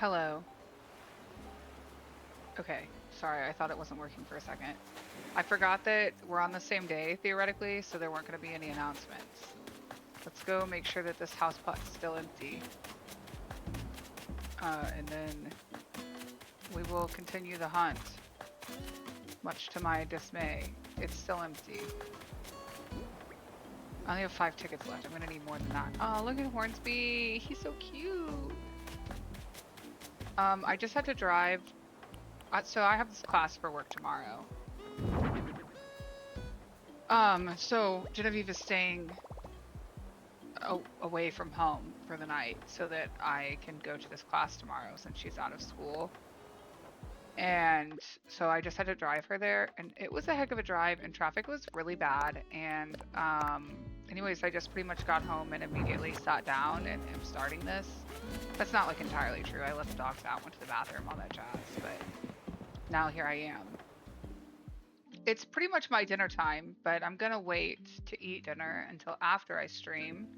Hello. Okay, sorry, I thought it wasn't working for a second. I forgot that we're on the same day, theoretically, so there weren't going to be any announcements. Let's go make sure that this house pot's still empty. And then we will continue the hunt. Much to my dismay, it's still empty. I only have 5 tickets left. I'm going to need more than that. Oh, look at Hornsby. He's so cute. I just had to drive. So I have this class for work tomorrow. So Genevieve is staying away from home for the night so that I can go to this class tomorrow since she's out of school. And so I just had to drive her there, and it was a heck of a drive, and traffic was really bad. And anyways, I just pretty much got home and immediately sat down and am starting this. That's not like entirely true. I let the dogs out, went to the bathroom, all that jazz, but now here I am. It's pretty much my dinner time, but I'm gonna wait to eat dinner until after I stream.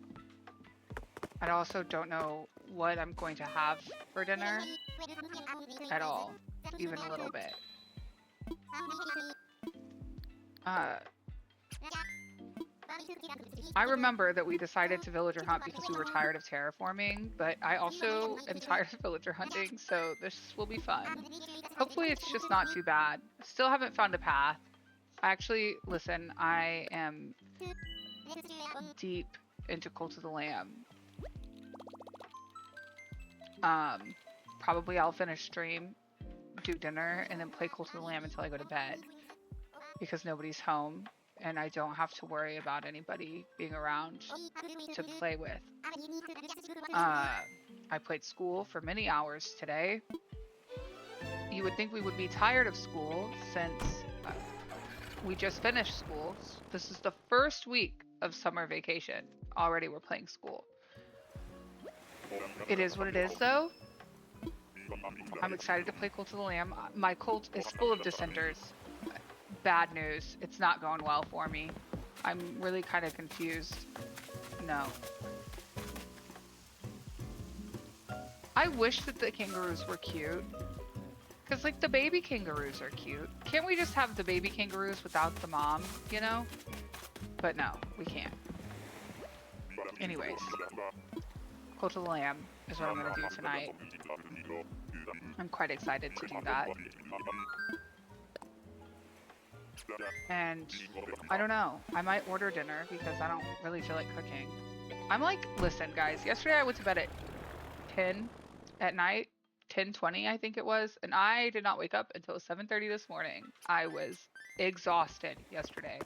I also don't know what I'm going to have for dinner at all, even a little bit. I remember that we decided to villager hunt because we were tired of terraforming, but I also am tired of villager hunting, so this will be fun. Hopefully it's just not too bad. Still haven't found a path. Actually, listen, I am deep into Cult of the Lamb. Probably I'll finish stream, do dinner, and then play Cult of the Lamb until I go to bed. Because nobody's home, and I don't have to worry about anybody being around to play with. I played school for many hours today. You would think we would be tired of school since we just finished school. This is the first week of summer vacation. Already we're playing school. It is what it is, though. I'm excited to play Cult of the Lamb. My cult is full of dissenters. Bad news. It's not going well for me. I'm really kind of confused. No. I wish that the kangaroos were cute. Because, like, the baby kangaroos are cute. Can't we just have the baby kangaroos without the mom, you know? But no, we can't. Anyways. Cult of the Lamb is what I'm going to do tonight. I'm quite excited to do that. And I don't know. I might order dinner because I don't really feel like cooking. I'm like, listen, guys. Yesterday I went to bed at 10 at night. 10:20, I think it was, and I did not wake up until 7:30 this morning. I was exhausted yesterday,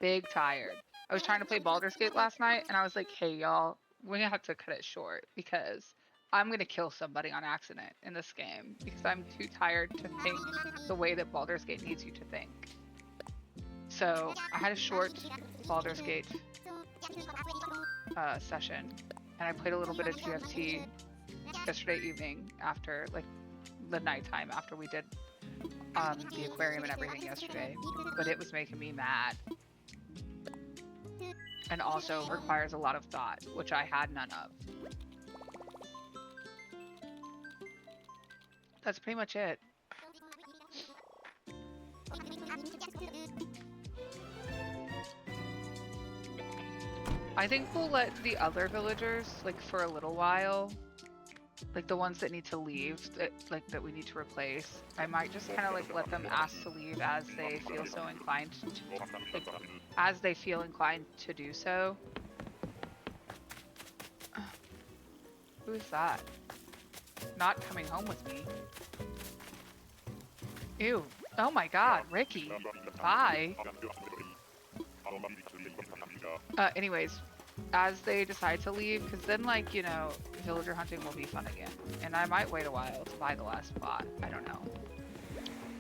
big tired. I was trying to play Baldur's Gate last night, and I was like, hey, y'all, we're gonna have to cut it short because I'm gonna kill somebody on accident in this game because I'm too tired to think the way that Baldur's Gate needs you to think. So I had a short Baldur's Gate session, and I played a little bit of TFT yesterday evening after, like, the nighttime after we did the aquarium and everything yesterday, but it was making me mad. And also requires a lot of thought, which I had none of. That's pretty much it. I think we'll let the other villagers, like, for a little while, like the ones that need to leave, that we need to replace. I might just kind of like let them ask to leave as they feel so inclined to, like, as they feel inclined to do so. Who is that? Not coming home with me. Ew. Oh my god, Ricky. Bye. Anyways, as they decide to leave, because then, like, you know, villager hunting will be fun again. And I might wait a while to buy the last spot. I don't know.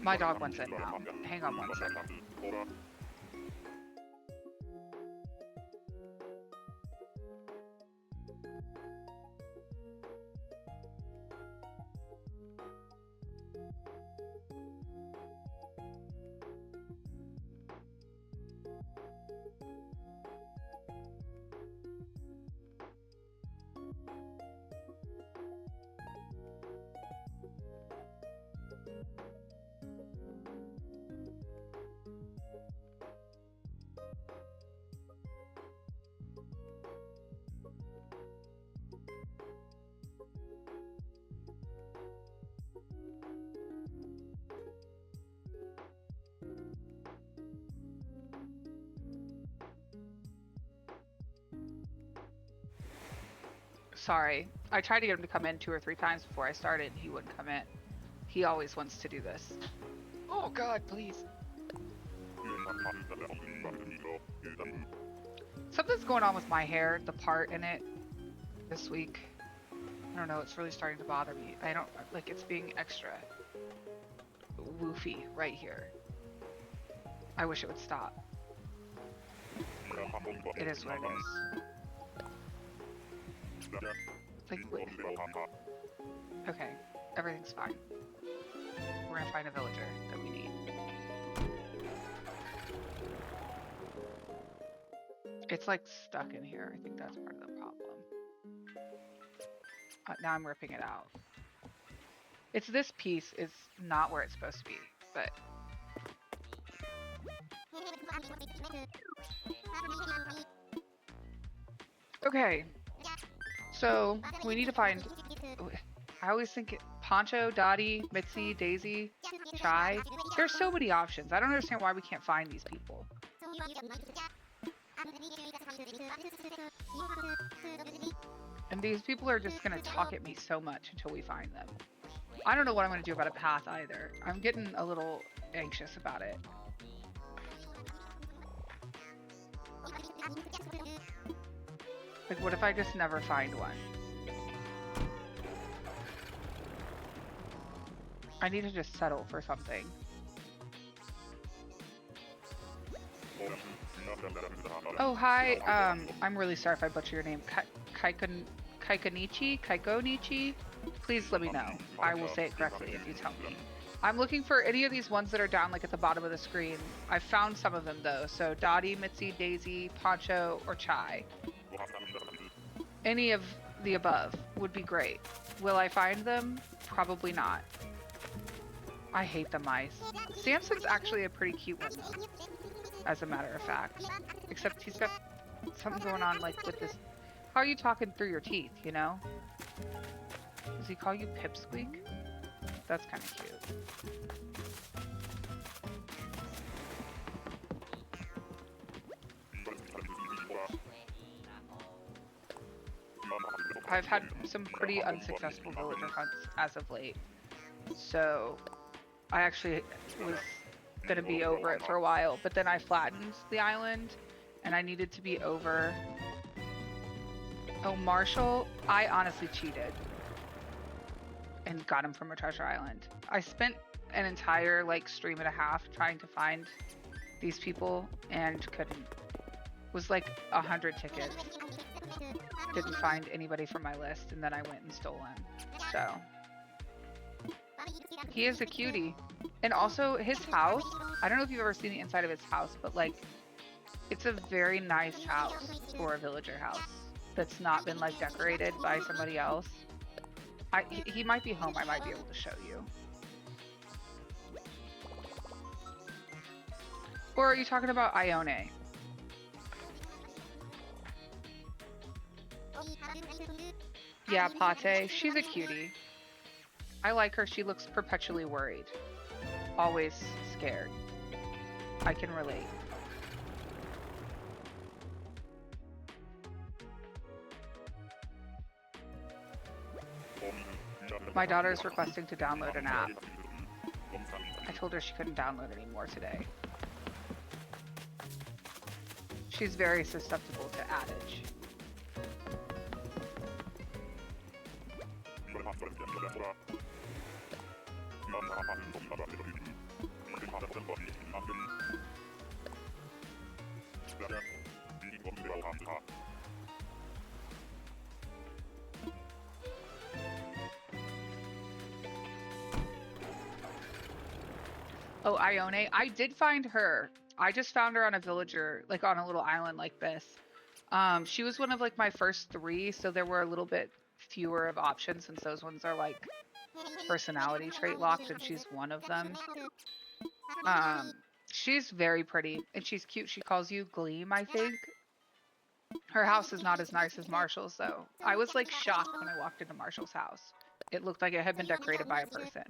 My dog wants it now. Hang on one second. sorry. I tried to get him to come in 2 or 3 times before I started, and he wouldn't come in. He always wants to do this. Oh God, please. Something's going on with my hair, the part in it, this week. I don't know, it's really starting to bother me. I don't, like, it's being extra woofy right here. I wish it would stop. It is what it is. Like, wait. Okay, everything's fine. We're gonna find a villager that we need. It's like stuck in here. I think that's part of the problem. Now I'm ripping it out. It's this piece is not where it's supposed to be, but okay. So we need to find. I always think Poncho, Dottie, Mitzi, Daisy, Chai. There's so many options. I don't understand why we can't find these people. And these people are just gonna talk at me so much until we find them. I don't know what I'm gonna do about a path either. I'm getting a little anxious about it. Like, what if I just never find one? I need to just settle for something. Oh, hi. I'm really sorry if I butcher your name. Kaikonichi? Please let me know. I will say it correctly if you tell me. I'm looking for any of these ones that are down like at the bottom of the screen. I found some of them though. So Dottie, Mitzi, Daisy, Poncho, or Chai. Any of the above would be great. Will I find them? Probably not. I hate the mice. Samson's actually a pretty cute one though, as a matter of fact. Except he's got something going on like with this. How are you talking through your teeth, you know? Does he call you Pipsqueak? That's kind of cute. I've had some pretty unsuccessful villager hunts as of late. So I actually was going to be over it for a while, but then I flattened the island and I needed to be over. Oh, Marshall, I honestly cheated and got him from a treasure island. I spent an entire like stream and a half trying to find these people and couldn't. Was like 100 tickets. Didn't find anybody from my list, and then I went and stole him. So he is a cutie. And also his house, I don't know if you've ever seen the inside of his house, but like it's a very nice house for a villager house that's not been like decorated by somebody else. He might be home. I might be able to show you. Or are you talking about Ione? Yeah, Pate. She's a cutie. I like her. She looks perpetually worried. Always scared. I can relate. My daughter is requesting to download an app. I told her she couldn't download anymore today. She's very susceptible to adage. Oh, Ione, I did find her. I just found her on a villager, like on a little island like this. She was one of like my first 3, so there were a little bit fewer of options since those ones are like personality trait locked, and she's one of them. She's very pretty and she's cute. She calls you Gleam, I think. Her house is not as nice as Marshall's though. I was like shocked when I walked into Marshall's house. It looked like it had been decorated by a person.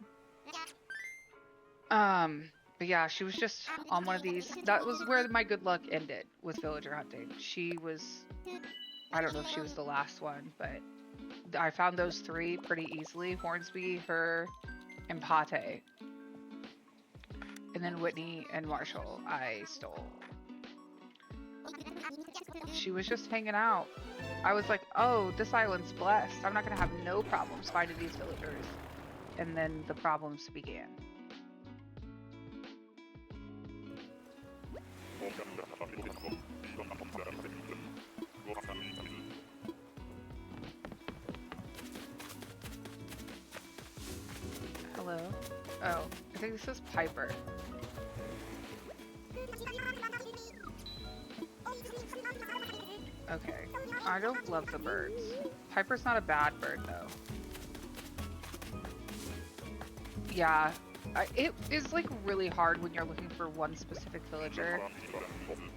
But yeah, she was just on one of these. That was where my good luck ended with villager hunting. She was, I don't know if she was the last one, but I found those 3 pretty easily. Hornsby, her, and Pate. And then Whitney and Marshall I stole. She was just hanging out. I was like, oh, this island's blessed. I'm not going to have no problems finding these villagers. And then the problems began. Hello? Oh, I think this is Piper. Okay, I don't love the birds. Piper's not a bad bird though. Yeah, it is like really hard when you're looking for one specific villager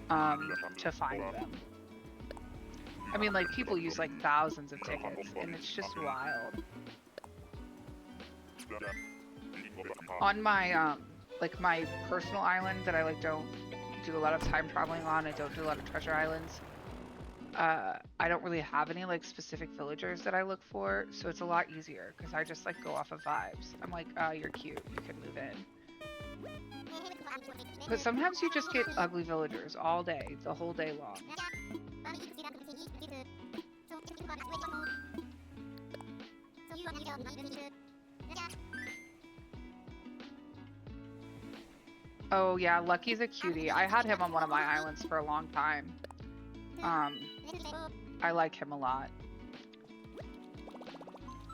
to find them. I mean, like, people use like thousands of tickets and it's just wild. On my like my personal island that I like don't do a lot of time traveling on, I don't do a lot of treasure islands. I don't really have any like specific villagers that I look for, so it's a lot easier because I just like go off of vibes. I'm like, you're cute, you can move in. But sometimes you just get ugly villagers all day, the whole day long. Oh yeah, Lucky's a cutie. I had him on one of my islands for a long time. I like him a lot.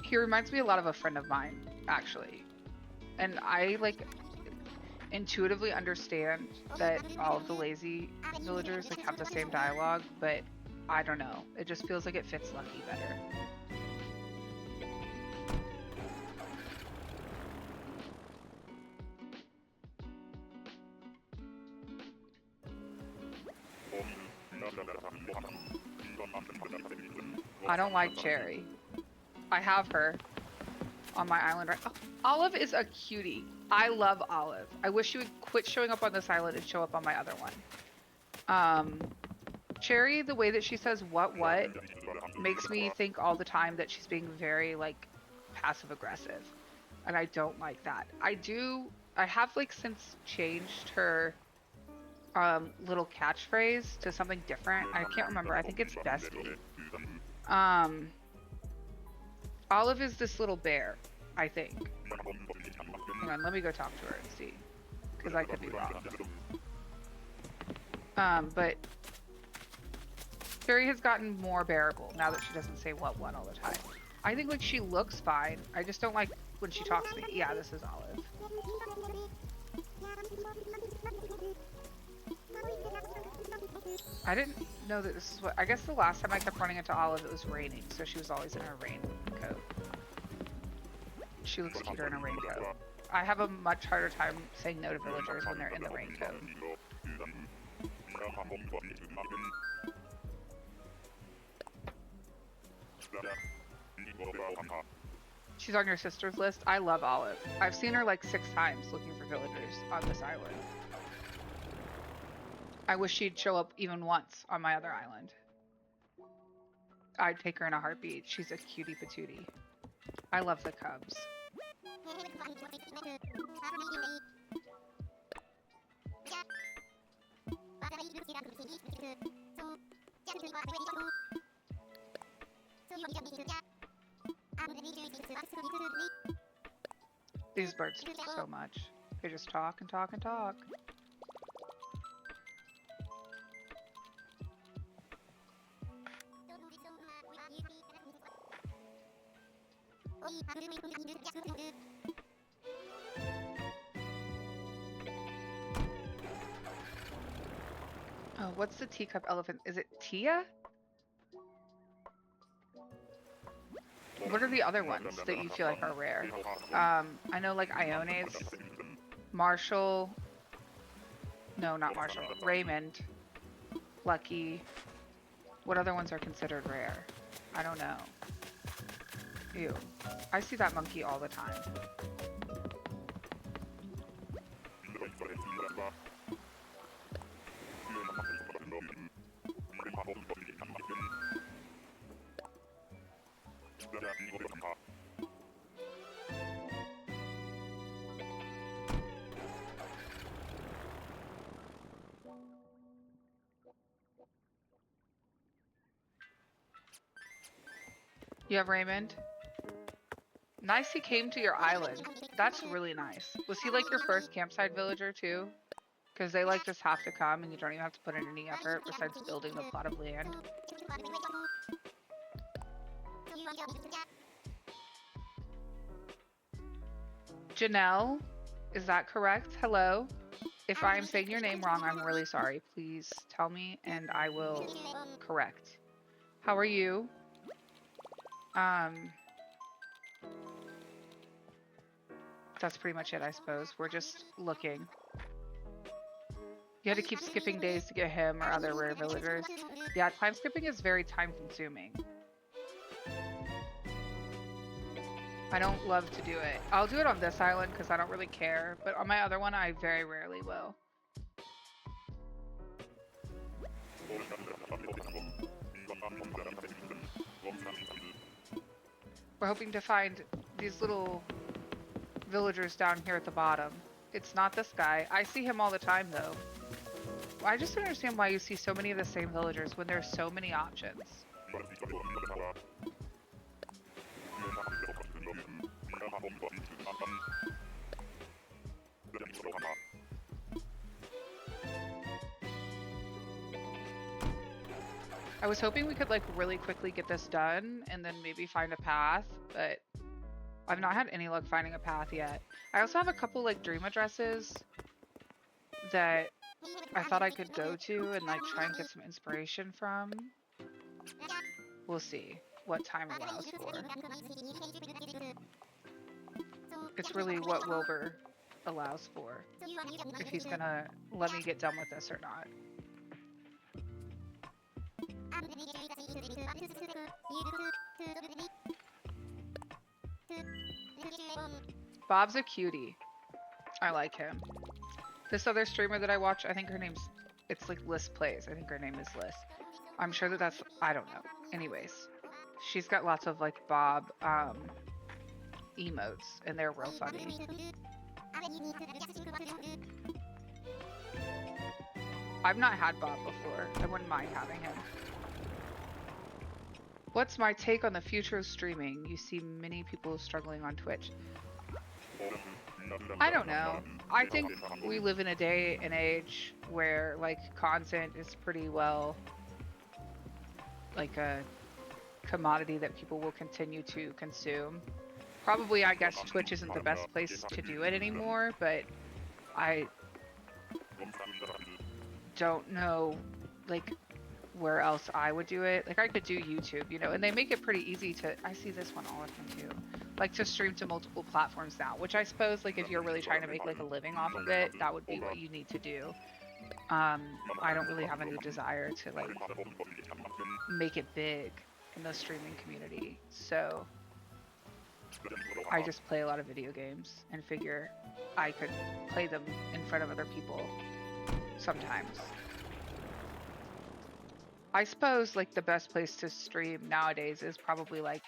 He reminds me a lot of a friend of mine, actually. And I like intuitively understand that all of the lazy villagers like have the same dialogue, but I don't know. It just feels like it fits Lucky better. I don't like Cherry. I have her on my island right. Oh, Olive is a cutie. I love Olive. I wish she would quit showing up on this island and show up on my other one. Cherry, the way that she says what makes me think all the time that she's being very like passive aggressive, and I don't like that. I have like since changed her little catchphrase to something different. I can't remember. I think it's bestie. Olive is this little bear, I think. Hang on, let me go talk to her and see, because I could be wrong. But Cherry has gotten more bearable now that she doesn't say what all the time. I think like she looks fine. I just don't like when she talks to me. Yeah, this is Olive. I didn't know that this is what... I guess the last time I kept running into Olive, it was raining, so she was always in her raincoat. She looks cuter in a raincoat. I have a much harder time saying no to villagers when they're in the raincoat. She's on your sister's list? I love Olive. I've seen her like 6 times looking for villagers on this island. I wish she'd show up even once on my other island. I'd take her in a heartbeat. She's a cutie patootie. I love the cubs. These birds do so much. They just talk and talk and talk. Oh, what's the teacup elephant? Is it Tia? What are the other ones that you feel like are rare? I know like Iones, Marshall, no, not Marshall, Raymond, Lucky. What other ones are considered rare? I don't know. Ew. I see that monkey all the time. You have Raymond? Nice he came to your island. That's really nice. Was he like your first campsite villager too? Because they like just have to come and you don't even have to put in any effort besides building the plot of land. Janelle, is that correct? Hello? If I am saying your name wrong, I'm really sorry. Please tell me and I will correct. How are you? That's pretty much it, I suppose. We're just looking. You had to keep skipping days to get him or other rare villagers. Yeah, time skipping is very time consuming. I don't love to do it. I'll do it on this island because I don't really care, but on my other one, I very rarely will. We're hoping to find these little villagers down here at the bottom. It's not this guy. I see him all the time though. I just don't understand why you see so many of the same villagers when there's so many options. I was hoping we could like really quickly get this done and then maybe find a path, but I've not had any luck finding a path yet. I also have a couple like dream addresses that I thought I could go to and like try and get some inspiration from. We'll see what time allows for. It's really what Wilbur allows for, if he's gonna let me get done with this or not. Bob's a cutie. I like him. This other streamer that I watch, I think her name's, it's like Liz Plays. I think her name is Liz. I'm sure that that's, I don't know. Anyways, she's got lots of like Bob emotes and they're real funny. I've not had Bob before. I wouldn't mind having him. What's my take on the future of streaming? You see many people struggling on Twitch. I don't know. I think we live in a day and age where like content is pretty well like a commodity that people will continue to consume. Probably, I guess Twitch isn't the best place to do it anymore, but I don't know like where else I would do it. Like I could do YouTube, you know, and they make it pretty easy to, I see this one all the time too, like to stream to multiple platforms now, which I suppose like if you're really trying to make like a living off of it, that would be what you need to do. I don't really have any desire to like make it big in the streaming community, so I just play a lot of video games and figure I could play them in front of other people sometimes. I suppose like the best place to stream nowadays is probably like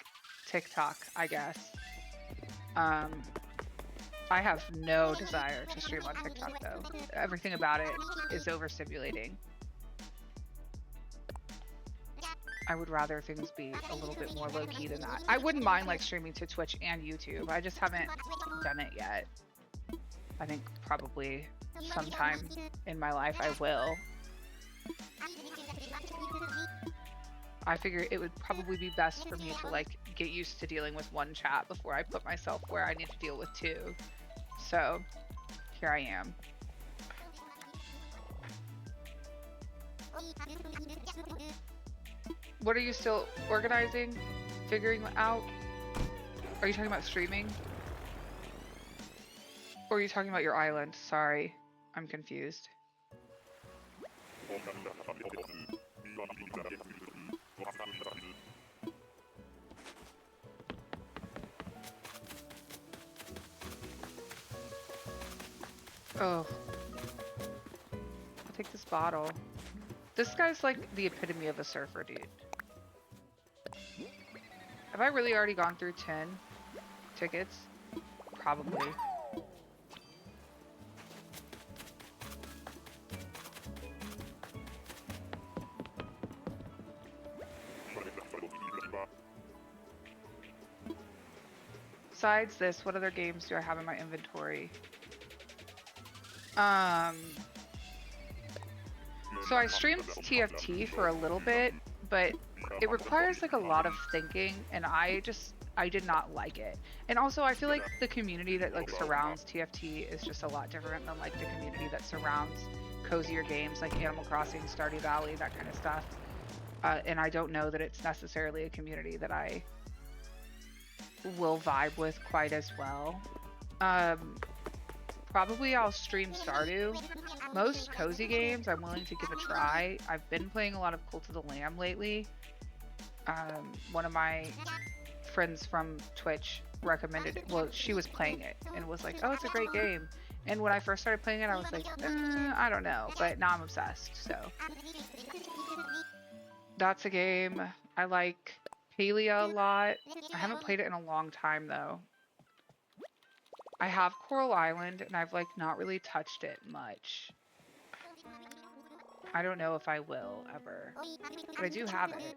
TikTok, I guess. I have no desire to stream on TikTok though. Everything about it is overstimulating. I would rather things be a little bit more low-key than that. I wouldn't mind like streaming to Twitch and YouTube. I just haven't done it yet. I think probably sometime in my life I will. I figure it would probably be best for me to like get used to dealing with one chat before I put myself where I need to deal with two. So here I am. What are you still organizing? Figuring out? Are you talking about streaming? Or are you talking about your island? Sorry, I'm confused. Oh. I'll take this bottle. This guy's like the epitome of a surfer, dude. Have I really already gone through 10 tickets? Probably. besides this, what other games do I have in my inventory? So I streamed TFT for a little bit, but it requires like a lot of thinking, and I did not like it. And also I feel like the community that like surrounds TFT is just a lot different than like the community that surrounds cozier games like Animal Crossing, Stardew Valley, that kind of stuff. And I don't know that it's necessarily a community that I will vibe with quite as well. Probably I'll stream Stardew. Most cozy games I'm willing to give a try. I've been playing a lot of Cult of the Lamb lately. One of my friends from Twitch recommended it. Well, she was playing it and was like, oh, it's a great game. And when I first started playing it, I was like, I don't know. But now I'm obsessed, so. That's a game. I like Palia a lot. I haven't played it in a long time, though. I have Coral Island, and I've like not really touched it much. I don't know if I will ever, but I do have it.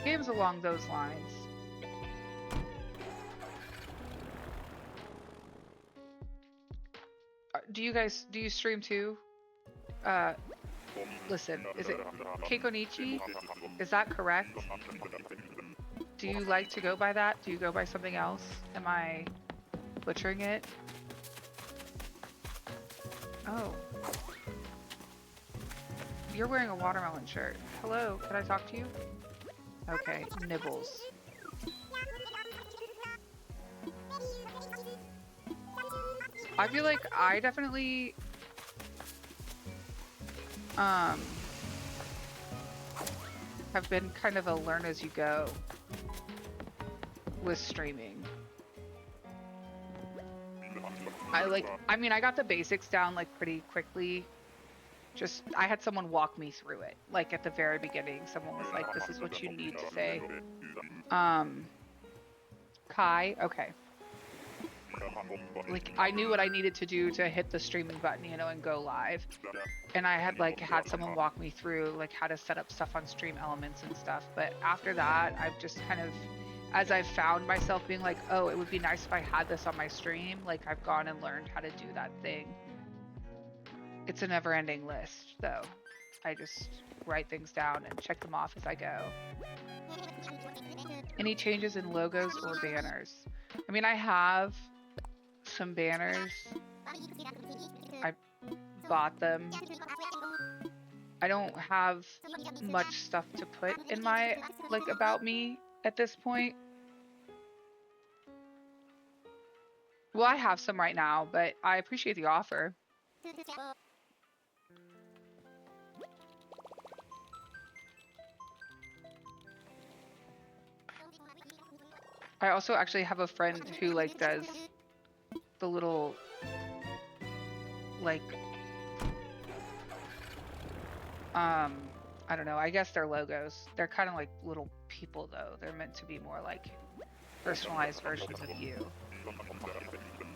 Games along those lines. Do you stream too? Listen, is it Keikonichi? Is that correct? Do you like to go by that? Do you go by something else? Am I butchering it? Oh. You're wearing a watermelon shirt. Hello, can I talk to you? Okay, nibbles. I feel like I definitely have been kind of a learn as you go with streaming. I mean, I got the basics down like pretty quickly. Just, I had someone walk me through it. Like at the very beginning, someone was like, this is what you need to say. Kai, okay. Like, I knew what I needed to do to hit the streaming button, you know, and go live. And I had like had someone walk me through like how to set up stuff on Stream Elements and stuff. But after that, I've just kind of, as I've found myself being like, oh, it would be nice if I had this on my stream, like I've gone and learned how to do that thing. It's a never-ending list, though. I just write things down and check them off as I go. Any changes in logos or banners? I mean, I have some banners. I bought them. I don't have much stuff to put in my, like, about me at this point. Well, I have some right now, but I appreciate the offer. I also actually have a friend who like does the little like I don't know, I guess they're logos. They're kind of like little people though. They're meant to be more like personalized versions of you.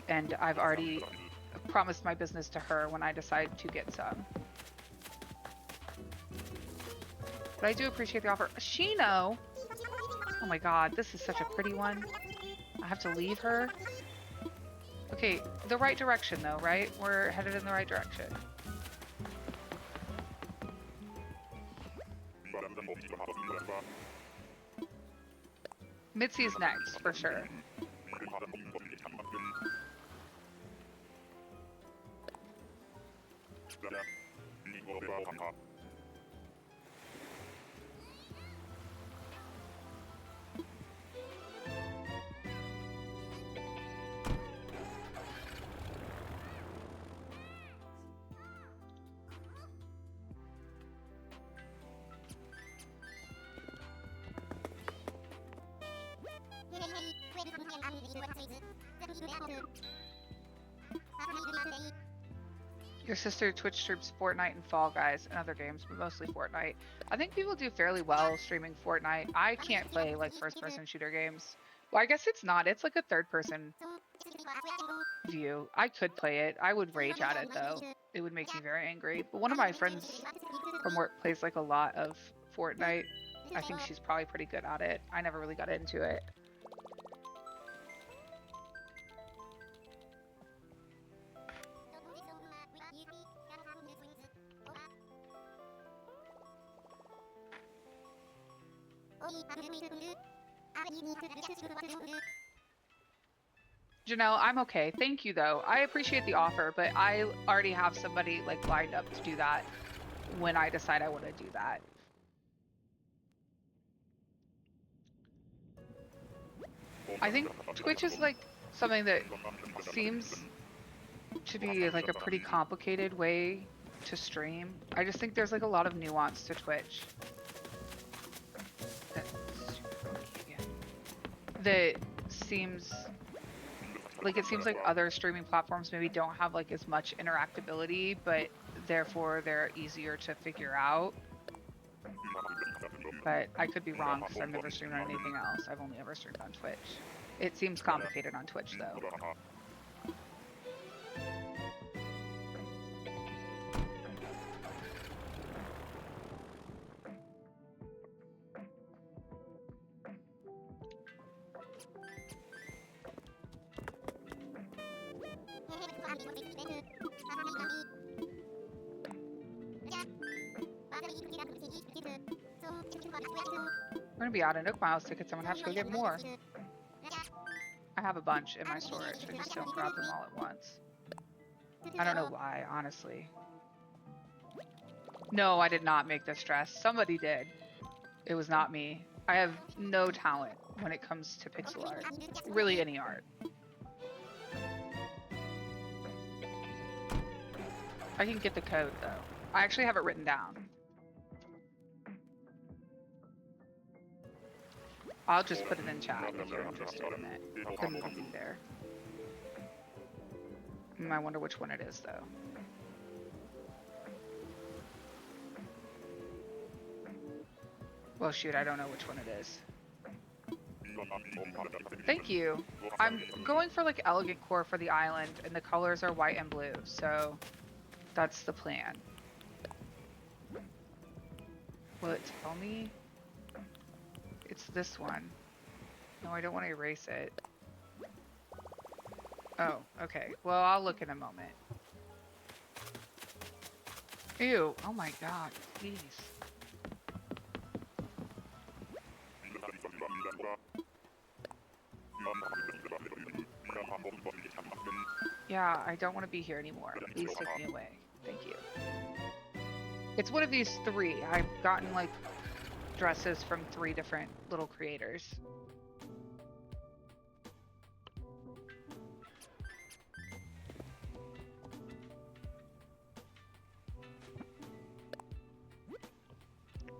And I've already promised my business to her when I decide to get some. But I do appreciate the offer. Shino! Oh my god, this is such a pretty one. I have to leave her. Okay, the right direction though, right? We're headed in the right direction. Mitzi's next, for sure. Your sister Twitch streams Fortnite and Fall Guys and other games, but mostly Fortnite. I think people do fairly well streaming Fortnite. I can't play like first-person shooter games. Well, I guess it's not. It's like a third-person view. I could play it. I would rage at it though. It would make me very angry. But one of my friends from work plays like a lot of Fortnite. I think she's probably pretty good at it. I never really got into it. Janelle, I'm okay. Thank you, though. I appreciate the offer, but I already have somebody like lined up to do that when I decide I want to do that. I think Twitch is like something that seems to be like a pretty complicated way to stream. I just think there's like a lot of nuance to Twitch that seems like other streaming platforms maybe don't have like as much interactability, but therefore they're easier to figure out. But I could be wrong because I've never streamed on anything else. I've only ever streamed on Twitch. It seems complicated on Twitch though. We're gonna be out of Nook Miles tickets. I'm gonna have to go get more. I have a bunch in my storage. I just don't grab them all at once. I don't know why, honestly. No, I did not make this dress. Somebody did. It was not me. I have no talent when it comes to pixel art. Really any art. I can get the code though. I actually have it written down. I'll just put it in chat if you're interested in it. The movie there. I wonder which one it is though. Well shoot, I don't know which one it is. Thank you. I'm going for like elegant core for the island and the colors are white and blue, so that's the plan. Will it tell me? It's this one. No, I don't want to erase it. Oh, okay. Well, I'll look in a moment. Ew. Oh my god. Please. Yeah, I don't want to be here anymore. Please take me away. Thank you. It's one of these three. I've gotten like dresses from 3 different little creators.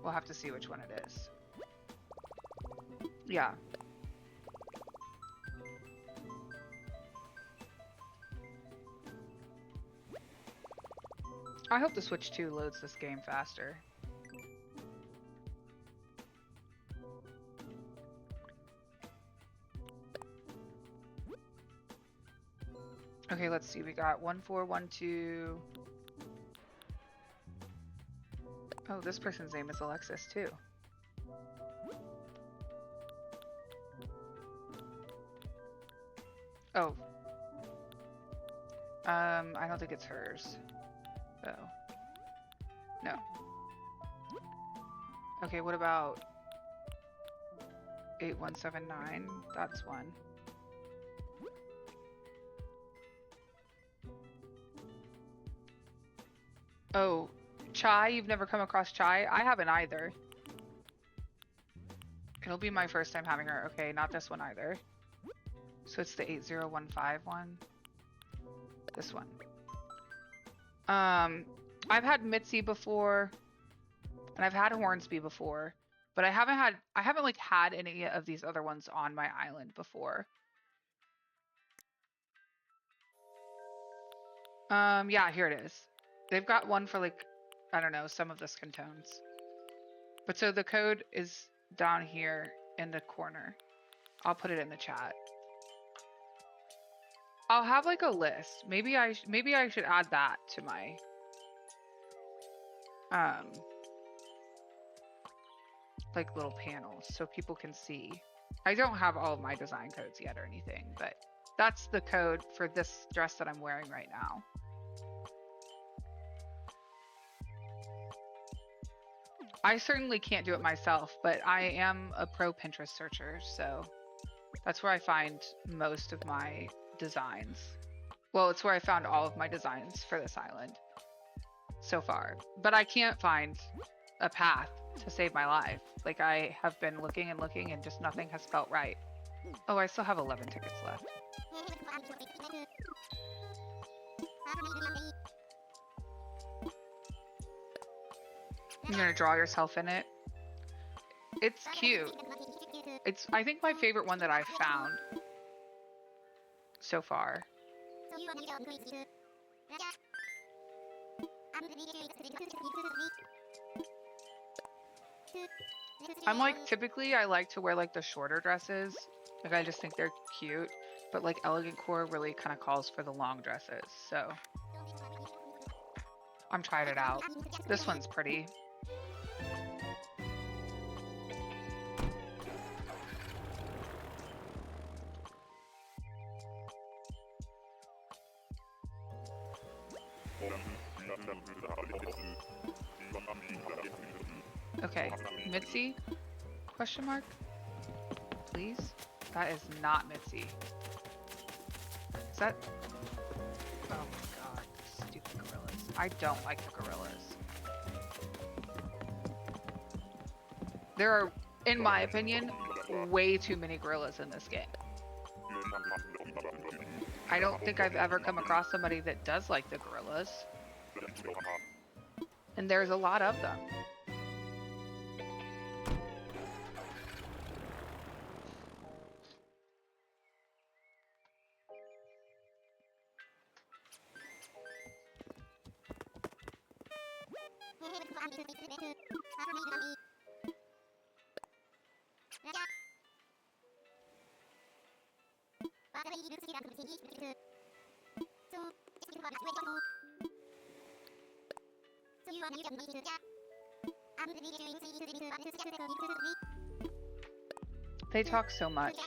We'll have to see which one it is. Yeah. I hope the Switch 2 loads this game faster. Okay, let's see. We got 1412. Oh, this person's name is Alexis too. Oh. I don't think it's hers. Oh. No. Okay, what about 8179? That's one. Oh, Chai? You've never come across Chai? I haven't either. It'll be my first time having her. Okay, not this one either. So it's the 8015 one. This one. I've had Mitzi before, and I've had Hornsby before, but I haven't like had any of these other ones on my island before. Yeah, here it is. They've got one for like, I don't know, some of the skin tones. But so the code is down here in the corner. I'll put it in the chat. I'll have like a list. Maybe I should add that to my like little panels so people can see. I don't have all of my design codes yet or anything, but that's the code for this dress that I'm wearing right now. I certainly can't do it myself, but I am a pro Pinterest searcher, so that's where I find most of my designs. Well, it's where I found all of my designs for this island so far. But I can't find a path to save my life. Like, I have been looking and looking and just nothing has felt right. Oh, I still have 11 tickets left. You're gonna draw yourself in it. It's cute. It's, I think, my favorite one that I've found so far. I'm like, typically I like to wear like the shorter dresses. Like, I just think they're cute. But like Elegant Core really kind of calls for the long dresses. So I'm trying it out. This one's pretty. Okay, Mitzi? Question mark? Please? That is not Mitzi. Is that... Oh my god, stupid gorillas. I don't like the gorillas. There are, in my opinion, way too many gorillas in this game. I don't think I've ever come across somebody that does like the gorillas. And there's a lot of them. They talk so much.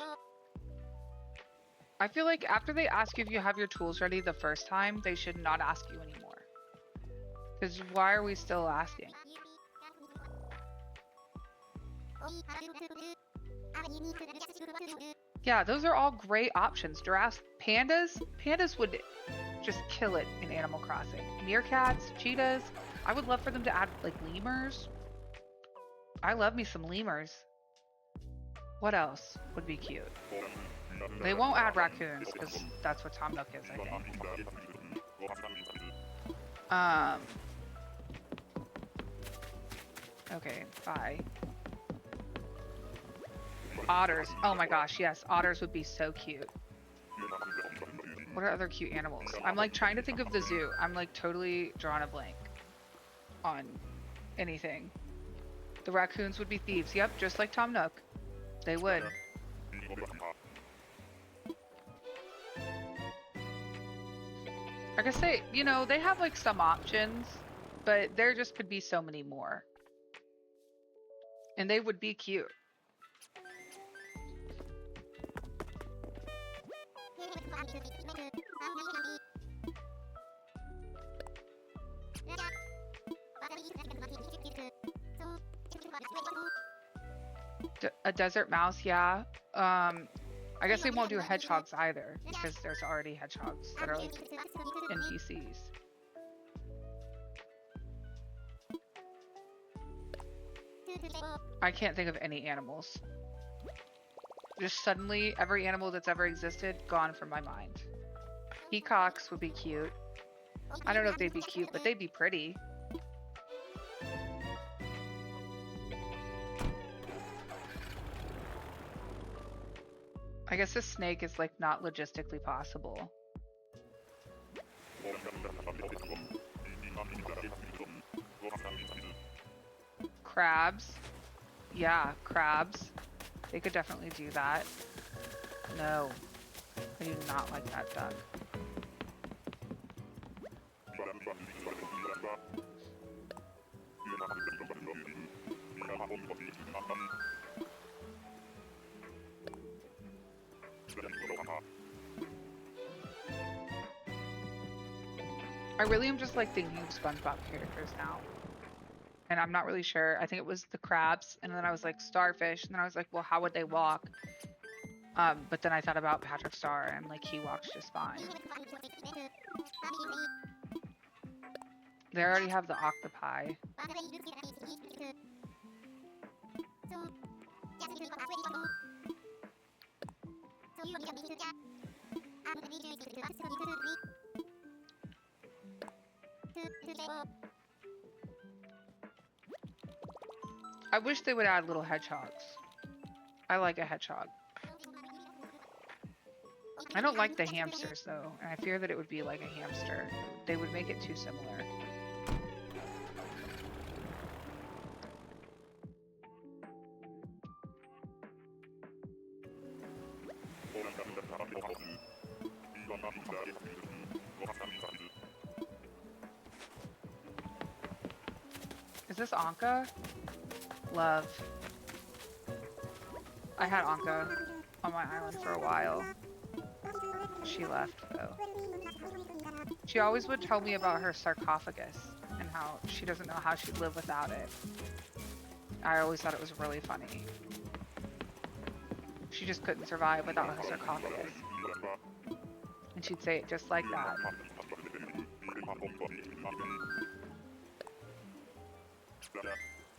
I feel like after they ask you if you have your tools ready the first time, they should not ask you anymore. Because why are we still asking? Yeah, those are all great options. Giraffes, pandas? Pandas would just kill it in Animal Crossing. Meerkats, cheetahs. I would love for them to add, like, lemurs. I love me some lemurs. What else would be cute? They won't add raccoons, because that's what Tom Nook is, I think. Okay, bye. Otters. Oh my gosh, yes. Otters would be so cute. What are other cute animals? I'm like trying to think of the zoo. I'm like totally drawn a blank on anything. The raccoons would be thieves. Yep, just like Tom Nook. They would. Like I say, you know, they have like some options, but there just could be so many more. And they would be cute. A desert mouse, yeah. I guess they won't do hedgehogs either, because there's already hedgehogs that are like NPCs. I can't think of any animals. Just suddenly, every animal that's ever existed, gone from my mind. Peacocks would be cute. I don't know if they'd be cute, but they'd be pretty. I guess a snake is like not logistically possible. Crabs. Yeah, crabs. They could definitely do that. No. I do not like that duck. I really am just like thinking of SpongeBob characters now. And I'm not really sure. I think it was the crabs, and then I was like starfish, and then I was like, well, how would they walk? But then I thought about Patrick Star, and like he walks just fine. They already have the octopi. I wish they would add little hedgehogs. I like a hedgehog. I don't like the hamsters though, and I fear that it would be like a hamster. They would make it too similar. Is this Anka? Love. I had Anka on my island for a while. She left though. She always would tell me about her sarcophagus and how she doesn't know how she'd live without it. I always thought it was really funny. She just couldn't survive without her sarcophagus. And she'd say it just like that.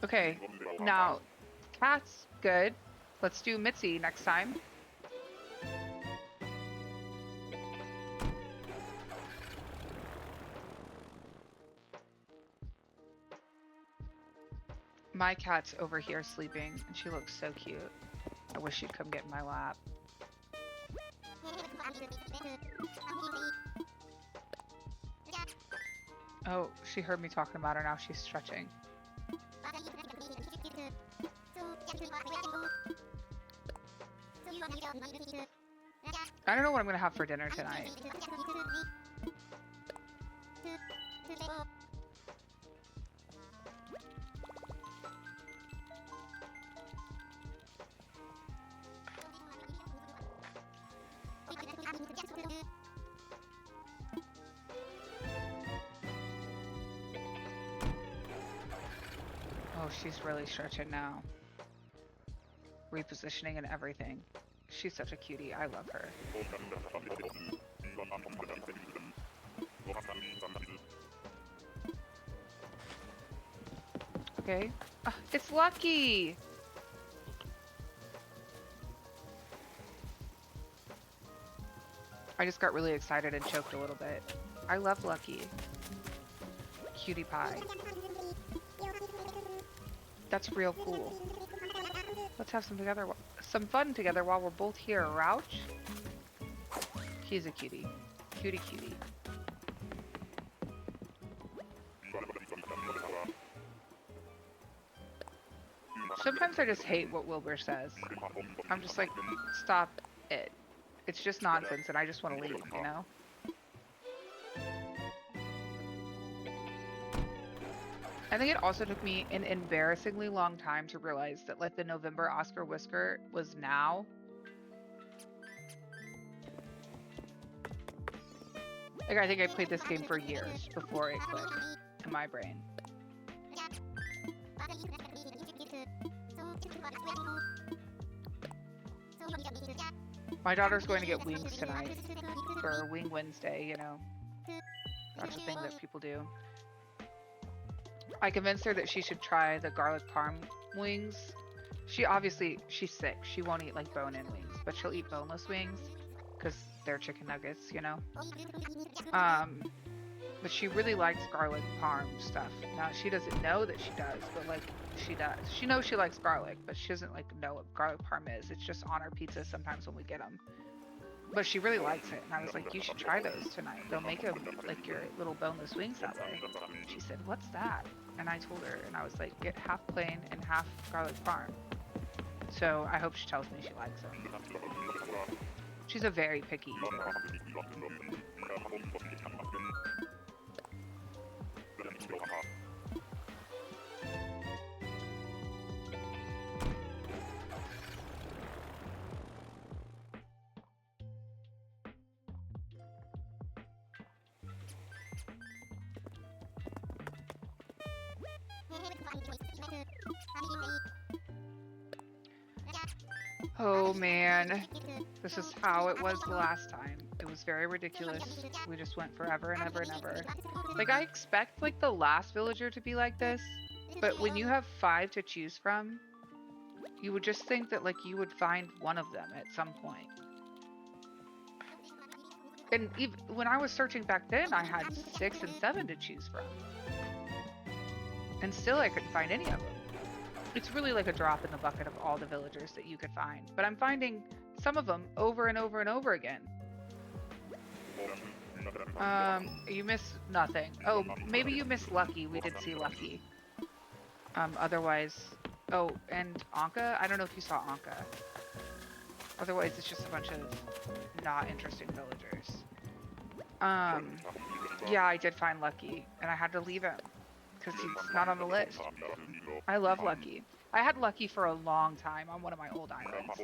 Okay, now cat's good. Let's do Mitzi next time. My cat's over here sleeping, and she looks so cute. I wish she'd come get in my lap. Oh, she heard me talking about her, now she's stretching. I don't know what I'm gonna have for dinner tonight. Oh, she's really stretching now. Repositioning and everything. She's such a cutie. I love her. Okay. It's Lucky! I just got really excited and choked a little bit. I love Lucky. Cutie pie. That's real cool. Let's have some fun together while we're both here, Rouch. He's a cutie. Cutie cutie. Sometimes I just hate what Wilbur says. I'm just like, stop it. It's just nonsense and I just want to leave, you know? I think it also took me an embarrassingly long time to realize that like the November Oscar Whisker was now. Like I think I played this game for years before it clicked in my brain. My daughter's going to get wings tonight for Wing Wednesday, you know. That's a thing that people do. I convinced her that she should try the garlic parm wings. She's sick. She won't eat like bone-in wings, but she'll eat boneless wings because they're chicken nuggets, you know. But she really likes garlic parm stuff. Now she doesn't know that she does, but like she does. She knows she likes garlic, but she doesn't like know what garlic parm is. It's just on our pizza sometimes when we get them. But she really likes it, and I was like, you should try those tonight. They'll make them like your little boneless wings that way. She said, what's that? And I told her, and I was like, get half plain and half garlic parm. So I hope she tells me she likes them. She's a very picky eater. Oh man, this is how it was the last time. It was very ridiculous. We just went forever and ever and ever. Like, I expect like the last villager to be like this, but when you have 5 to choose from, you would just think that like you would find one of them at some point. And even when I was searching back then, I had 6 and 7 to choose from. And still I couldn't find any of them. It's really like a drop in the bucket of all the villagers that you could find. But I'm finding some of them over and over and over again. You missed nothing. Oh, maybe you missed Lucky. We did see Lucky. Otherwise... Oh, and Anka? I don't know if you saw Anka. Otherwise, it's just a bunch of not interesting villagers. Yeah, I did find Lucky, and I had to leave him because he's not on the list. I love Lucky. I had Lucky for a long time on one of my old islands.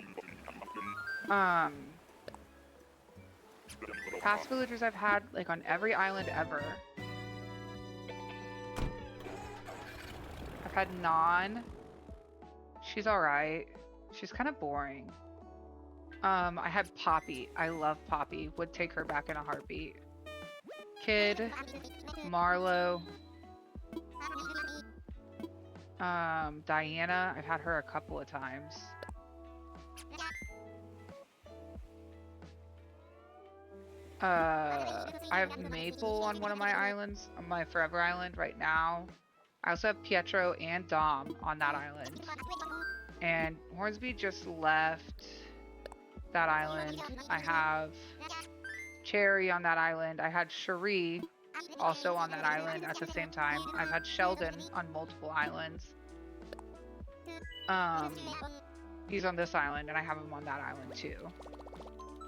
Past villagers I've had, like, on every island ever. I've had Non. She's alright. She's kind of boring. I had Poppy. I love Poppy. Would take her back in a heartbeat. Kid. Marlo. Diana. I've had her a couple of times. I have Maple on one of my islands, on my Forever Island right now. I also have Pietro and Dom on that island. And Hornsby just left that island. I have Cherry on that island. I had Cherie also on that island at the same time. I've had Sheldon on multiple islands. He's on this island and I have him on that island too.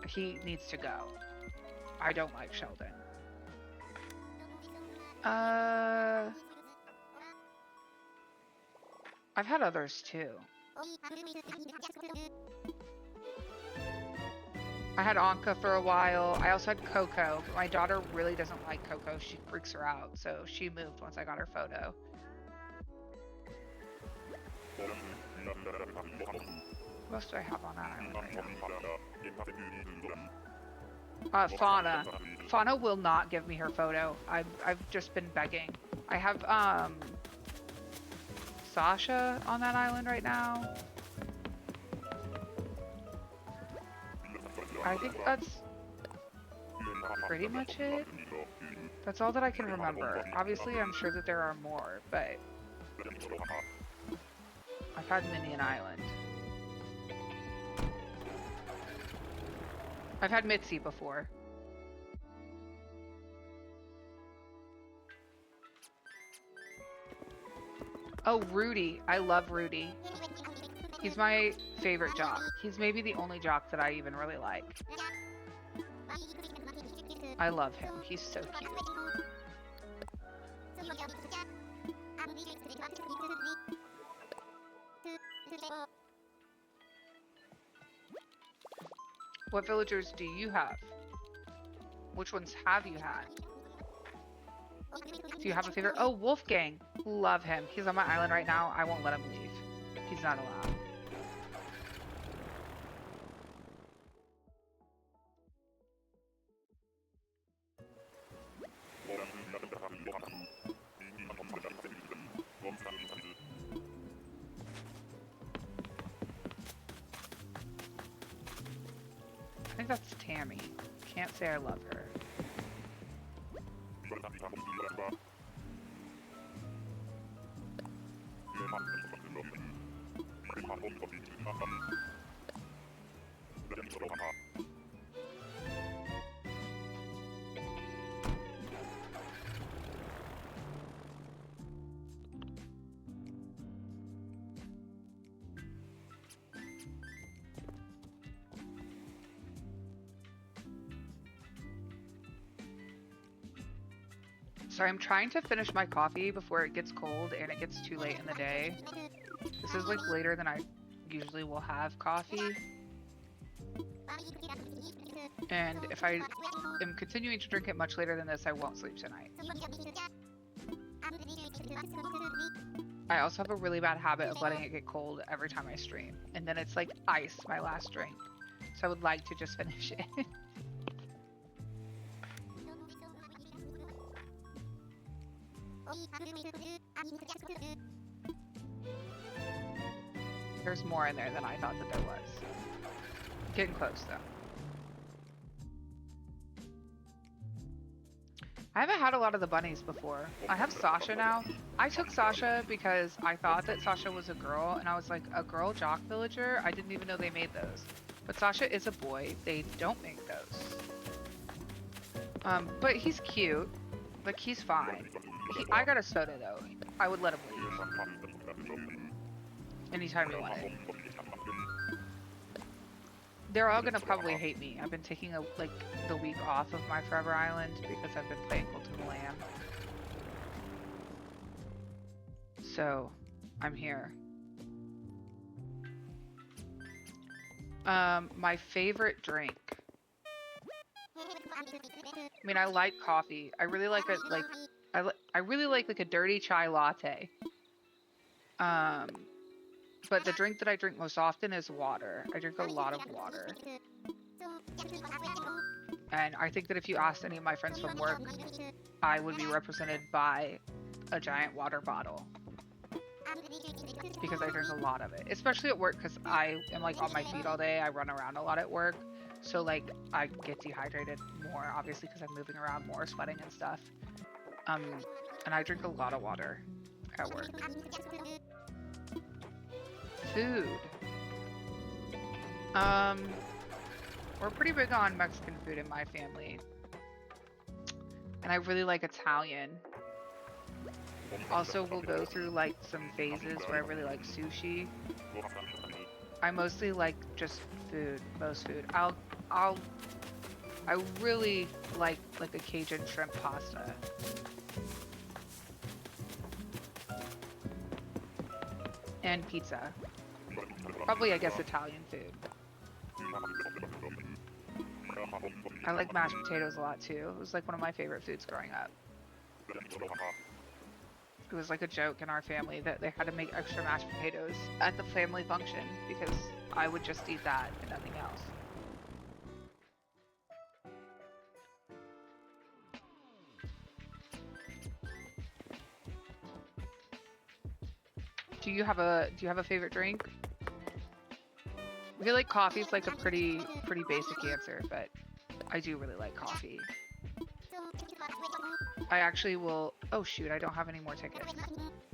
He needs to go. I don't like Sheldon. I've had others too. I had Anka for a while. I also had Coco, but my daughter really doesn't like Coco. She freaks her out, so she moved once I got her photo. What else do I have on that island right now? Fauna. Fauna will not give me her photo. I've just been begging. I have Sasha on that island right now. I think that's pretty much it. That's all that I can remember. Obviously, I'm sure that there are more, but I've had Minion Island. I've had Mitzi before. Oh, Rudy. I love Rudy. He's my favorite jock. He's maybe the only jock that I even really like. I love him. He's so cute. What villagers do you have? Which ones have you had? Do you have a favorite? Oh, Wolfgang. Love him. He's on my island right now. I won't let him leave. He's not allowed. I think that's Tammy. Can't say I love her. Sorry, I'm trying to finish my coffee before it gets cold and it gets too late in the day. This is like later than I usually will have coffee. And if I am continuing to drink it much later than this, I won't sleep tonight. I also have a really bad habit of letting it get cold every time I stream. And then it's like ice, my last drink. So I would like to just finish it. There's more in there than I thought that there was. Getting close though. I haven't had a lot of the bunnies before. I have Sasha now. I took Sasha because I thought that Sasha was a girl, and I was like, a girl jock villager? I didn't even know they made those. But Sasha is a boy. They don't make those. But he's cute. Like, he's fine. I got a soda, though. I would let him leave. Anytime he wanted. They're all gonna probably hate me. I've been taking the week off of my Forever Island because I've been playing Cult of the Lamb. So, I'm here. My favorite drink. I mean, I like coffee. I really like I really like a dirty chai latte. But the drink that I drink most often is water. I drink a lot of water. And I think that if you asked any of my friends from work, I would be represented by a giant water bottle. Because I drink a lot of it. Especially at work, because I am like on my feet all day. I run around a lot at work. So like I get dehydrated more, obviously, because I'm moving around more, sweating and stuff. And I drink a lot of water at work. Food. We're pretty big on Mexican food in my family. And I really like Italian. Also, we'll go through like some phases where I really like sushi. I mostly like just food, most food. I really like a Cajun shrimp pasta. And pizza. Probably, I guess, Italian food. I like mashed potatoes a lot too. It was like one of my favorite foods growing up. It was like a joke in our family that they had to make extra mashed potatoes at the family function because I would just eat that and nothing else. Do you have a favorite drink? I feel like coffee's like a pretty basic answer, but I do really like coffee. I actually will. Oh shoot, I don't have any more tickets.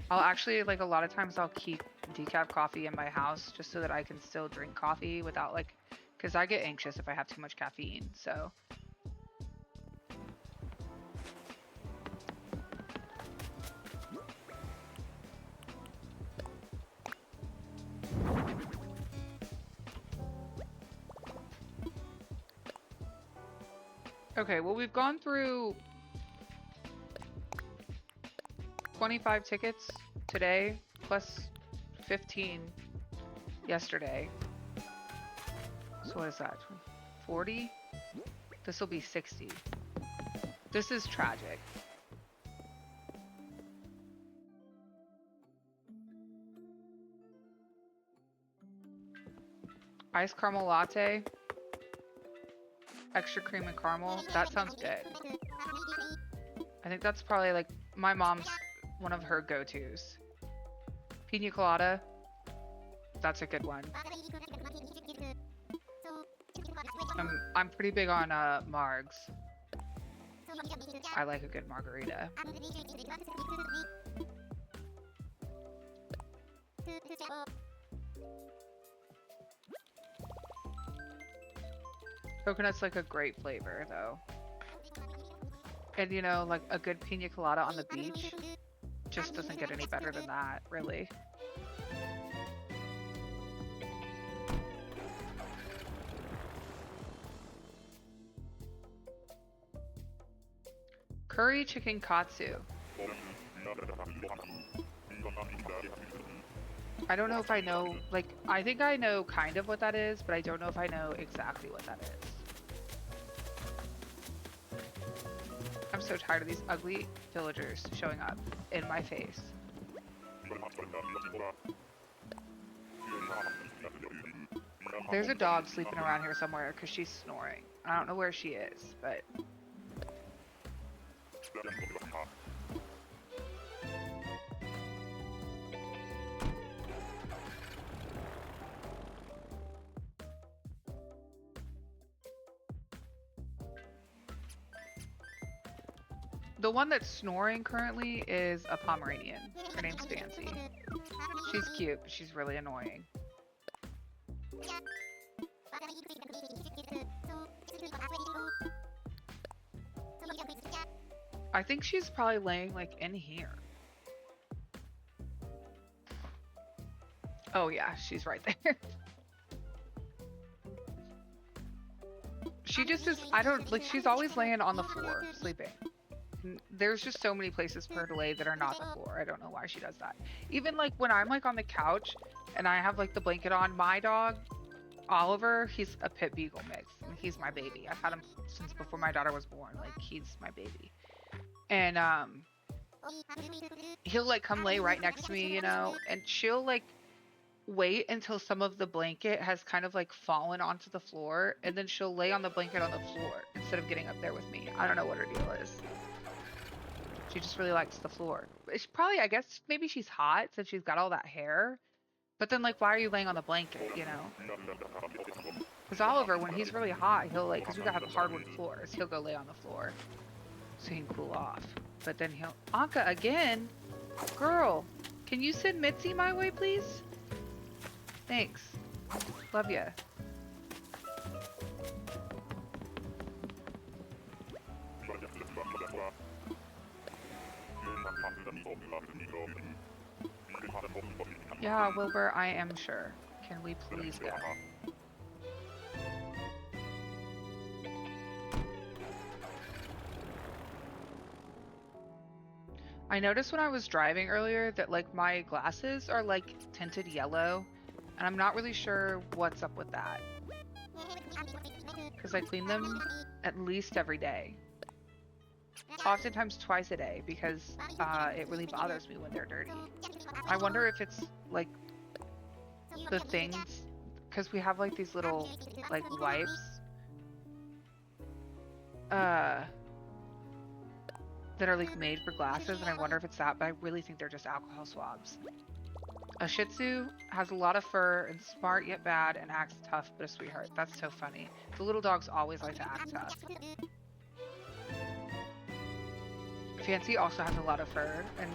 I'll actually, like, a lot of times I'll keep decaf coffee in my house just so that I can still drink coffee without like, because I get anxious if I have too much caffeine. So. Okay, well, we've gone through 25 tickets today, plus 15 yesterday. So what is that? 40? This will be 60. This is tragic. Iced caramel latte. Extra cream and caramel. That sounds good. I think that's probably like my mom's one of her go-tos. Pina colada. That's a good one. I'm pretty big on margs. I like a good margarita. Coconut's like a great flavor though. And you know, like a good pina colada on the beach just doesn't get any better than that, really. Curry chicken katsu. I don't know if I know, like, I think I know kind of what that is, but I don't know if I know exactly what that is. I'm so tired of these ugly villagers showing up. in my face. There's a dog sleeping around here somewhere because she's snoring. I don't know where she is, but... The one that's snoring currently is a Pomeranian. Her name's Fancy. She's cute, but she's really annoying. I think she's probably laying like in here. Oh yeah, she's right there. She just is, I don't, like she's always laying on the floor, sleeping. There's just so many places for her to lay that are not the floor. I don't know why she does that. Even like when I'm like on the couch and I have like the blanket on, my dog, Oliver, he's a pit beagle mix. And he's my baby. I've had him since before my daughter was born. Like he's my baby. And he'll like come lay right next to me, you know, and she'll like wait until some of the blanket has kind of like fallen onto the floor, and then she'll lay on the blanket on the floor instead of getting up there with me. I don't know what her deal is. She just really likes the floor. It's probably, I guess, maybe she's hot since she's got all that hair. But then, like, why are you laying on the blanket, you know? Because Oliver, when he's really hot, he'll, like, because we have hardwood floors, he'll go lay on the floor so he can cool off. But then he'll... Anka, again? Girl, can you send Mitzi my way, please? Thanks. Love ya. Yeah, Wilbur, I am sure. Can we please go? I noticed when I was driving earlier that like my glasses are like tinted yellow, and I'm not really sure what's up with that. Because I clean them at least every day. Oftentimes twice a day, because it really bothers me when they're dirty. I wonder if it's like the things, because we have like these little like wipes that are like made for glasses, and I wonder if it's that, but I really think they're just alcohol swabs. A Shih Tzu has a lot of fur and smart yet bad and acts tough but a sweetheart. That's so funny. The little dogs always like to act tough. Fancy also has a lot of fur, and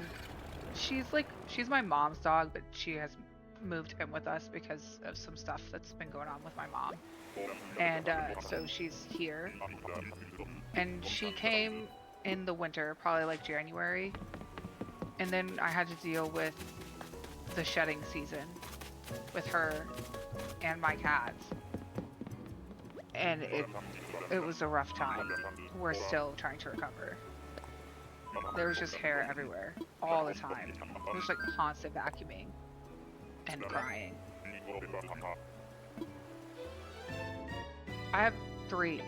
she's my mom's dog, but she has moved in with us because of some stuff that's been going on with my mom. And so she's here. And she came in the winter, probably like January. And then I had to deal with the shedding season with her and my cats. And it was a rough time. We're still trying to recover. There was just hair everywhere, all the time. It was like constant vacuuming and crying. I have 3.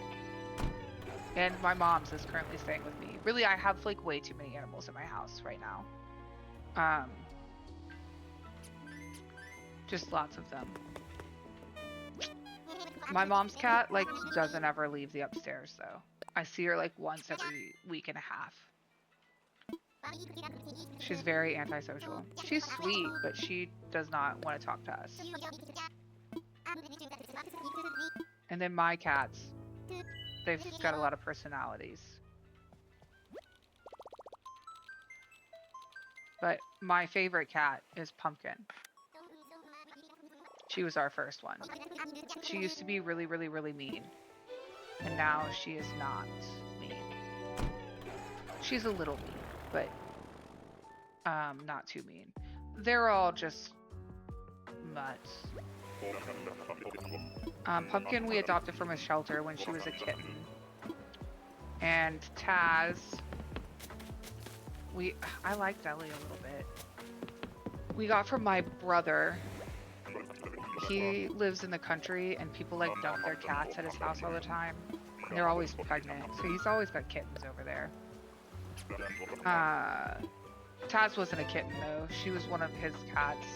And my mom's is currently staying with me. Really, I have like way too many animals in my house right now. Just lots of them. My mom's cat like doesn't ever leave the upstairs though. I see her like once every week and a half. She's very antisocial. She's sweet, but she does not want to talk to us. And then my cats, they've got a lot of personalities. But my favorite cat is Pumpkin. She was our first one. She used to be really, really, really mean. And now she is not mean. She's a little mean, but not too mean. They're all just mutts. Pumpkin we adopted from a shelter when she was a kitten. And Taz, I like Deli a little bit. We got from my brother. He lives in the country, and people like dump their cats at his house all the time. And they're always pregnant, so he's always got kittens over there. Taz wasn't a kitten though. She was one of his cats.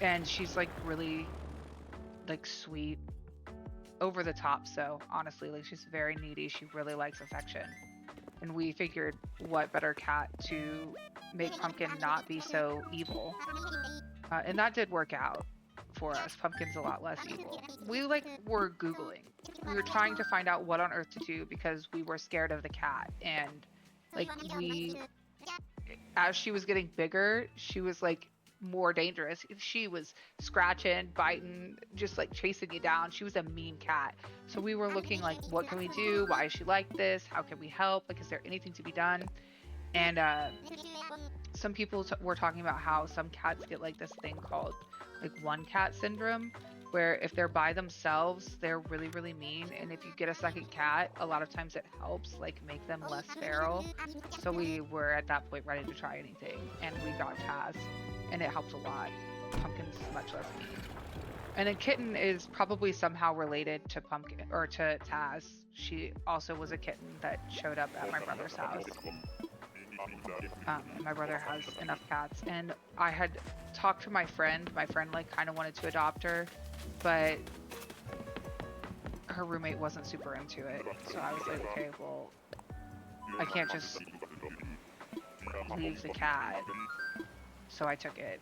And she's like really like sweet. Over the top, so honestly, like she's very needy. She really likes affection. And we figured what better cat to make Pumpkin not be so evil. And that did work out for us. Pumpkin's a lot less evil. We like were Googling. We were trying to find out what on earth to do because we were scared of the cat. And like as she was getting bigger, she was like more dangerous. She was scratching, biting, just like chasing you down. She was a mean cat. So we were looking like, what can we do? Why is she like this? How can we help? Like, is there anything to be done? And some people were talking about how some cats get like this thing called like one cat syndrome, where if they're by themselves, they're really, really mean. And if you get a second cat, a lot of times it helps like make them less feral. So we were at that point ready to try anything, and we got Taz, and it helped a lot. Pumpkin's much less mean. And then Kitten is probably somehow related to Pumpkin or to Taz. She also was a kitten that showed up at my brother's house. And my brother has enough cats, and I had talked to my friend like kind of wanted to adopt her, but her roommate wasn't super into it. So I was like, okay, well, I can't just leave the cat. So I took it.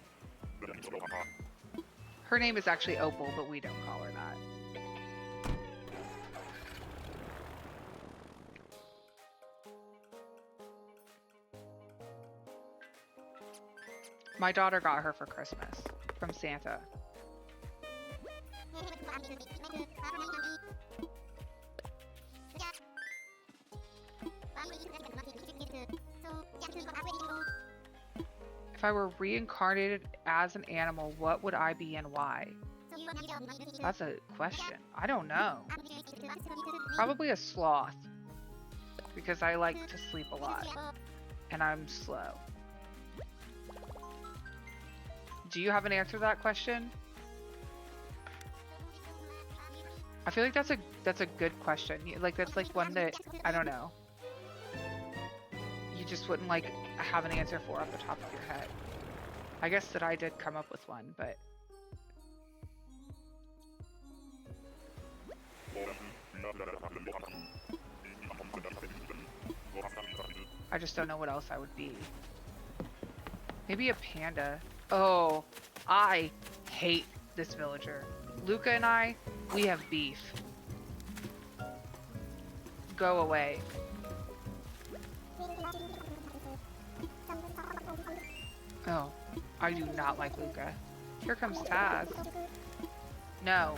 Her name is actually Opal, but we don't call her that. My daughter got her for Christmas from Santa. If I were reincarnated as an animal, what would I be and why? That's a question. I don't know. Probably a sloth, because I like to sleep a lot and I'm slow. Do you have an answer to that question? I feel like that's a good question. Like that's like one that I don't know. You just wouldn't like have an answer for off the top of your head. I guess that I did come up with one, but I just don't know what else I would be. Maybe a panda. Oh, I hate this villager. Luca and I, we have beef. Go away. Oh, I do not like Luca. Here comes Taz. No.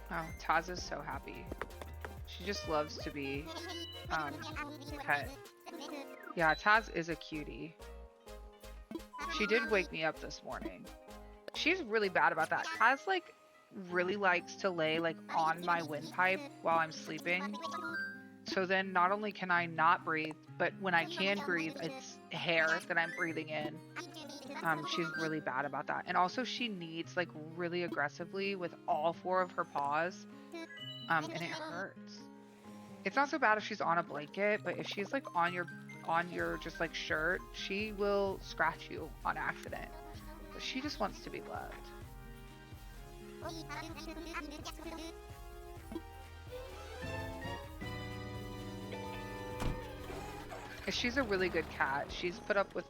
Oh, Taz is so happy. She just loves to be pet. Yeah, Taz is a cutie. She did wake me up this morning. She's really bad about that. Taz like really likes to lay like on my windpipe while I'm sleeping. So then not only can I not breathe, but when I can breathe, it's hair that I'm breathing in. She's really bad about that. And also she kneads like really aggressively with all four of her paws. And it hurts. It's not so bad if she's on a blanket, but if she's like on your just like shirt, she will scratch you on accident. But she just wants to be loved. She's a really good cat. She's put up with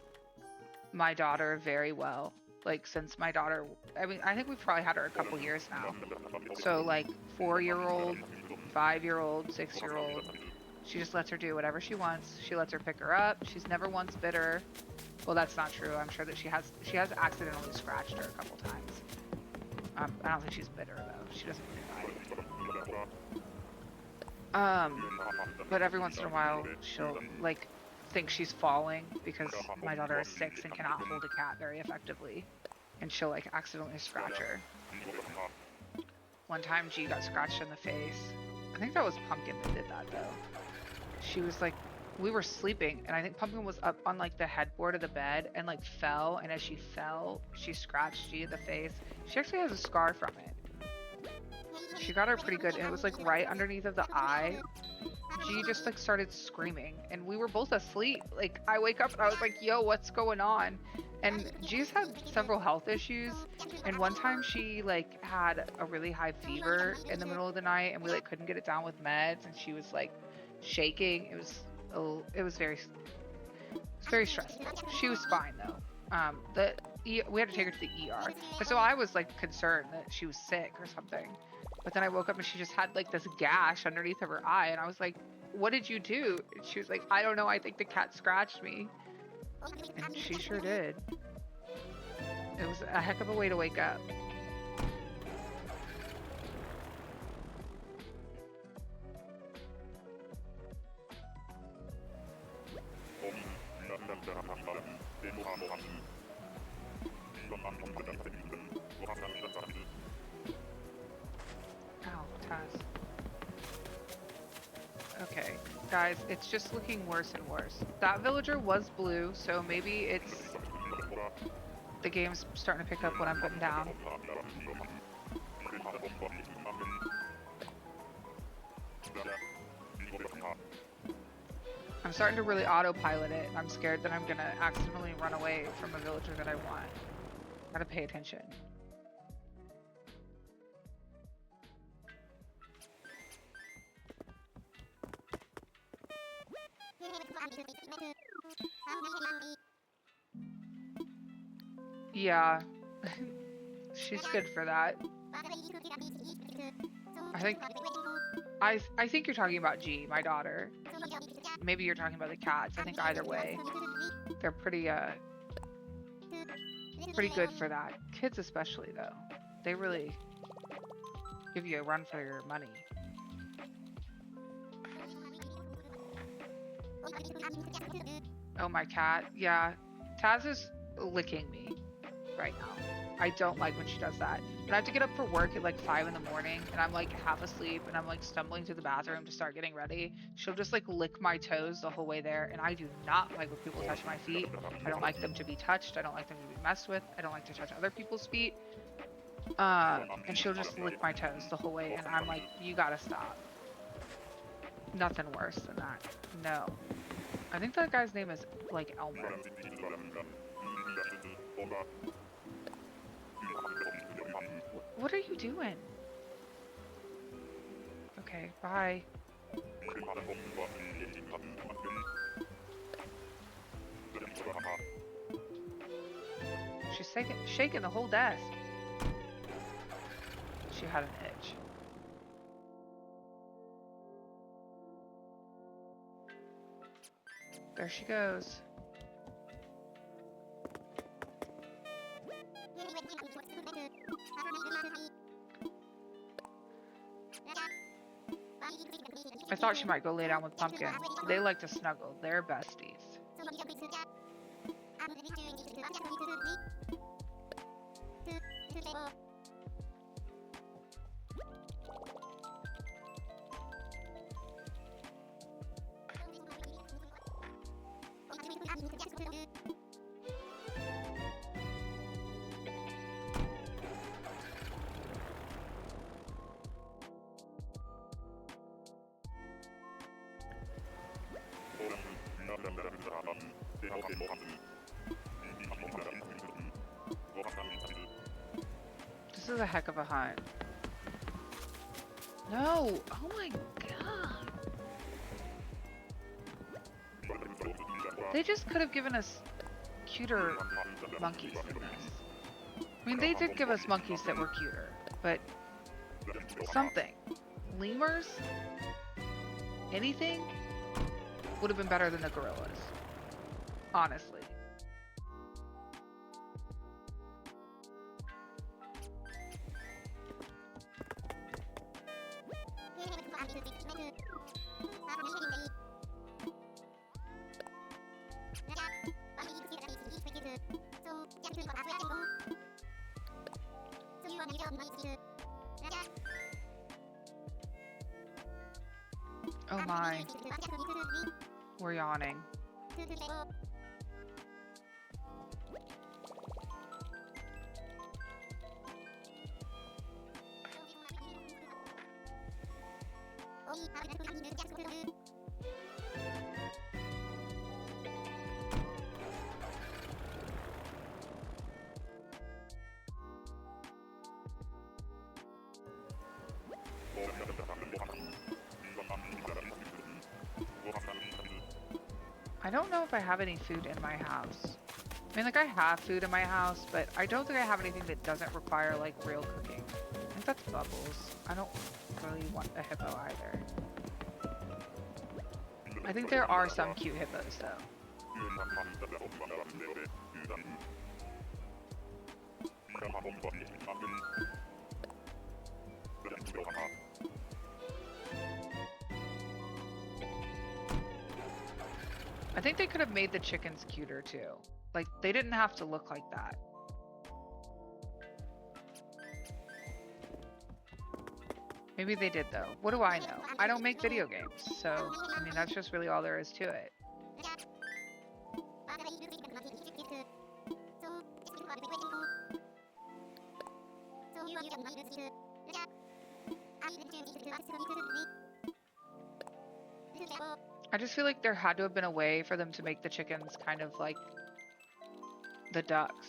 my daughter very well. Like since my daughter, I mean, I think we've probably had her a couple years now. So like 4-year-old, 5-year-old, 6-year-old. She just lets her do whatever she wants. She lets her pick her up. She's never once bit her. Well, that's not true. I'm sure that she has accidentally scratched her a couple times. I don't think she's bit her though. She doesn't really bite. But every once in a while, she'll like think she's falling because my daughter is 6 and cannot hold a cat very effectively, and she'll like accidentally scratch her. One time, G got scratched in the face. I think that was Pumpkin that did that though. She was like, we were sleeping, and I think Pumpkin was up on like the headboard of the bed and like fell, and as she fell, she scratched G in the face. She actually has a scar from it. She got her pretty good, and it was like right underneath of the eye. G just like started screaming, and we were both asleep. Like I wake up and I was like, yo, what's going on? And G's had several health issues, and one time she like had a really high fever in the middle of the night, and we like couldn't get it down with meds, and she was like shaking. It was very stressful. She was fine though. We had to take her to the ER, but so I was like concerned that she was sick or something. But then I woke up and she just had like this gash underneath of her eye, and I was like, what did you do? And she was like, I don't know, I think the cat scratched me. And she sure did. It was a heck of a way to wake up. Ow, Taz. Okay, guys, it's just looking worse and worse. That villager was blue, so maybe it's... the game's starting to pick up what I'm putting down. I'm starting to really autopilot it. I'm scared that I'm gonna accidentally run away from a villager that I want. Gotta pay attention. Yeah, she's good for that. I think you're talking about G, my daughter. Maybe you're talking about the cats. I think either way, they're pretty good for that. Kids especially though, they really give you a run for your money. Oh, my cat. Yeah, Taz is licking me right now. I don't like when she does that. When I have to get up for work at like 5 in the morning and I'm like half asleep and I'm like stumbling to the bathroom to start getting ready, she'll just like lick my toes the whole way there, and I do not like when people touch my feet. I don't like them to be touched. I don't like them to be messed with. I don't like to touch other people's feet. And she'll just lick my toes the whole way, and I'm like, you gotta stop. Nothing worse than that. No. I think that guy's name is like Elmer. What are you doing? Okay, bye. She's shaking the whole desk. She had an itch. There she goes. I thought she might go lay down with Pumpkin. They like to snuggle. They're besties. This is a heck of a hunt. No! Oh my god! They just could have given us cuter monkeys than this. I mean, they did give us monkeys that were cuter, but something. Lemurs? Anything? Would have been better than the gorillas. Honestly. Oh my. We're yawning. I don't know if I have any food in my house. I mean, like, I have food in my house, but I don't think I have anything that doesn't require, like, real cooking. I think that's Bubbles. I don't really want a hippo either. I think there are some cute hippos, though. I think they could have made the chickens cuter, too. Like, they didn't have to look like that. Maybe they did, though. What do I know? I don't make video games, so, I mean, that's just really all there is to it. I just feel like there had to have been a way for them to make the chickens kind of like the ducks.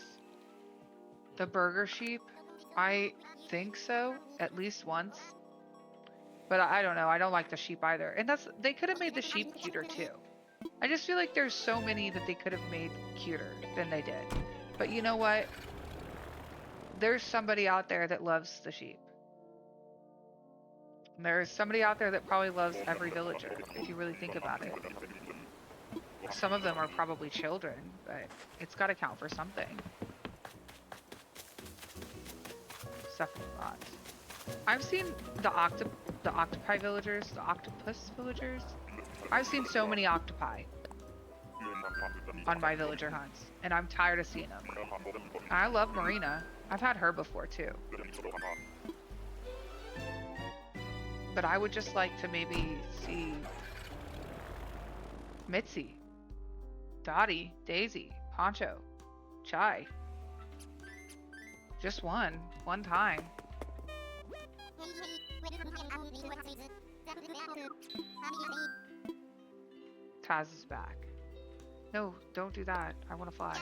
The burger sheep? I think so, at least once. But I don't know, I don't like the sheep either. And they could have made the sheep cuter too. I just feel like there's so many that they could have made cuter than they did. But you know what? There's somebody out there that loves the sheep. And there's somebody out there that probably loves every villager, if you really think about it. Some of them are probably children, but it's got to count for something. Cephalopods. I've seen the octopi villagers, the octopus villagers. I've seen so many octopi on my villager hunts, and I'm tired of seeing them. I love Marina. I've had her before too. But I would just like to maybe see Mitzi, Dottie, Daisy, Poncho, Chai. Just one time. Taz is back. No, don't do that. I want to fly.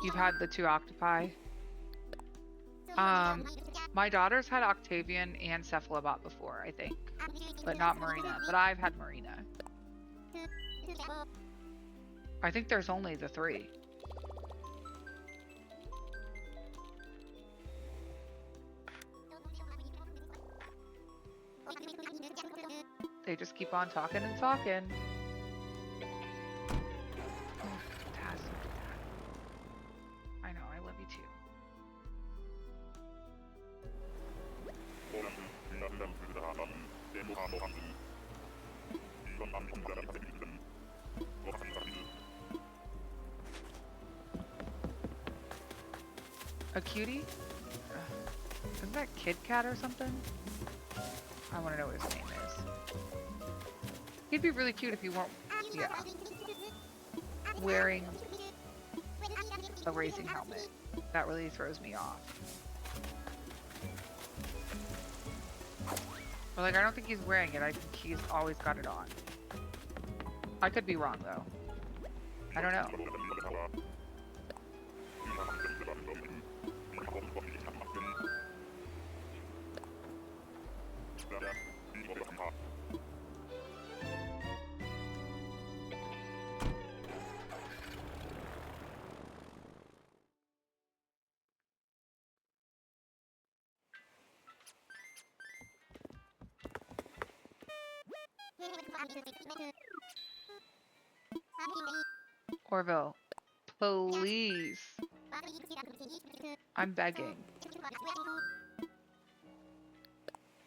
You've had the two octopi? My daughter's had Octavian and Cephalobot before, I think. But not Marina. But I've had Marina. I think there's only the 3. They just keep on talking and talking. Oh, Taz, don't do that. I know, I love you too. A cutie? Isn't that Kid Cat or something? I want to know what his name is. He'd be really cute if he weren't, wearing a racing helmet. That really throws me off. But like, I don't think he's wearing it. I think he's always got it on. I could be wrong though. I don't know. Orville, please. I'm begging.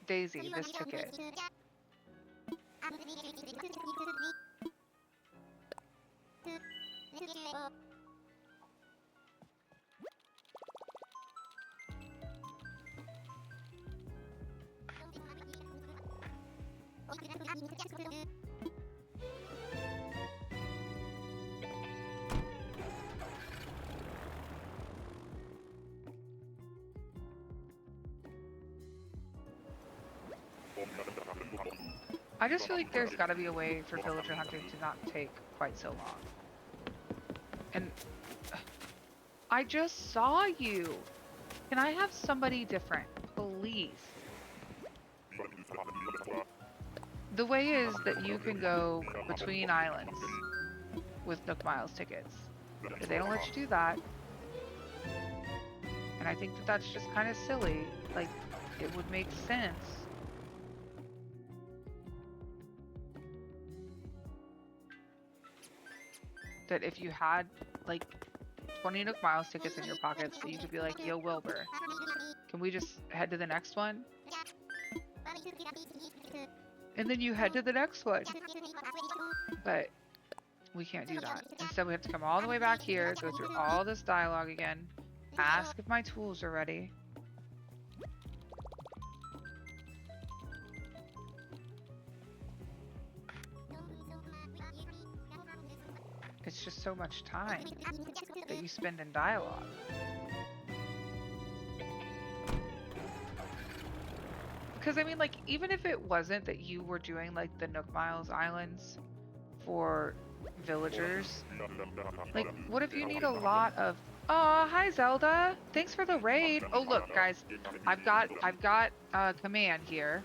Daisy, this ticket. I just feel like there's got to be a way for villager hunting to not take quite so long. And I just saw you. Can I have somebody different, please? The way is that you can go between islands with Nook Miles tickets. But they don't let you do that. And I think that that's just kind of silly. Like, it would make sense. That if you had, like, 20 Nook Miles tickets in your pockets, that you could be like, yo, Wilbur, can we just head to the next one? And then you head to the next one. But we can't do that. Instead, we have to come all the way back here, go through all this dialogue again, ask if my tools are ready. It's just so much time that you spend in dialogue. Because, I mean, like, even if it wasn't that you were doing, like, the Nook Miles Islands for villagers, like, what if you need a lot of... Oh, hi, Zelda! Thanks for the raid! Oh, look, guys, I've got a command here.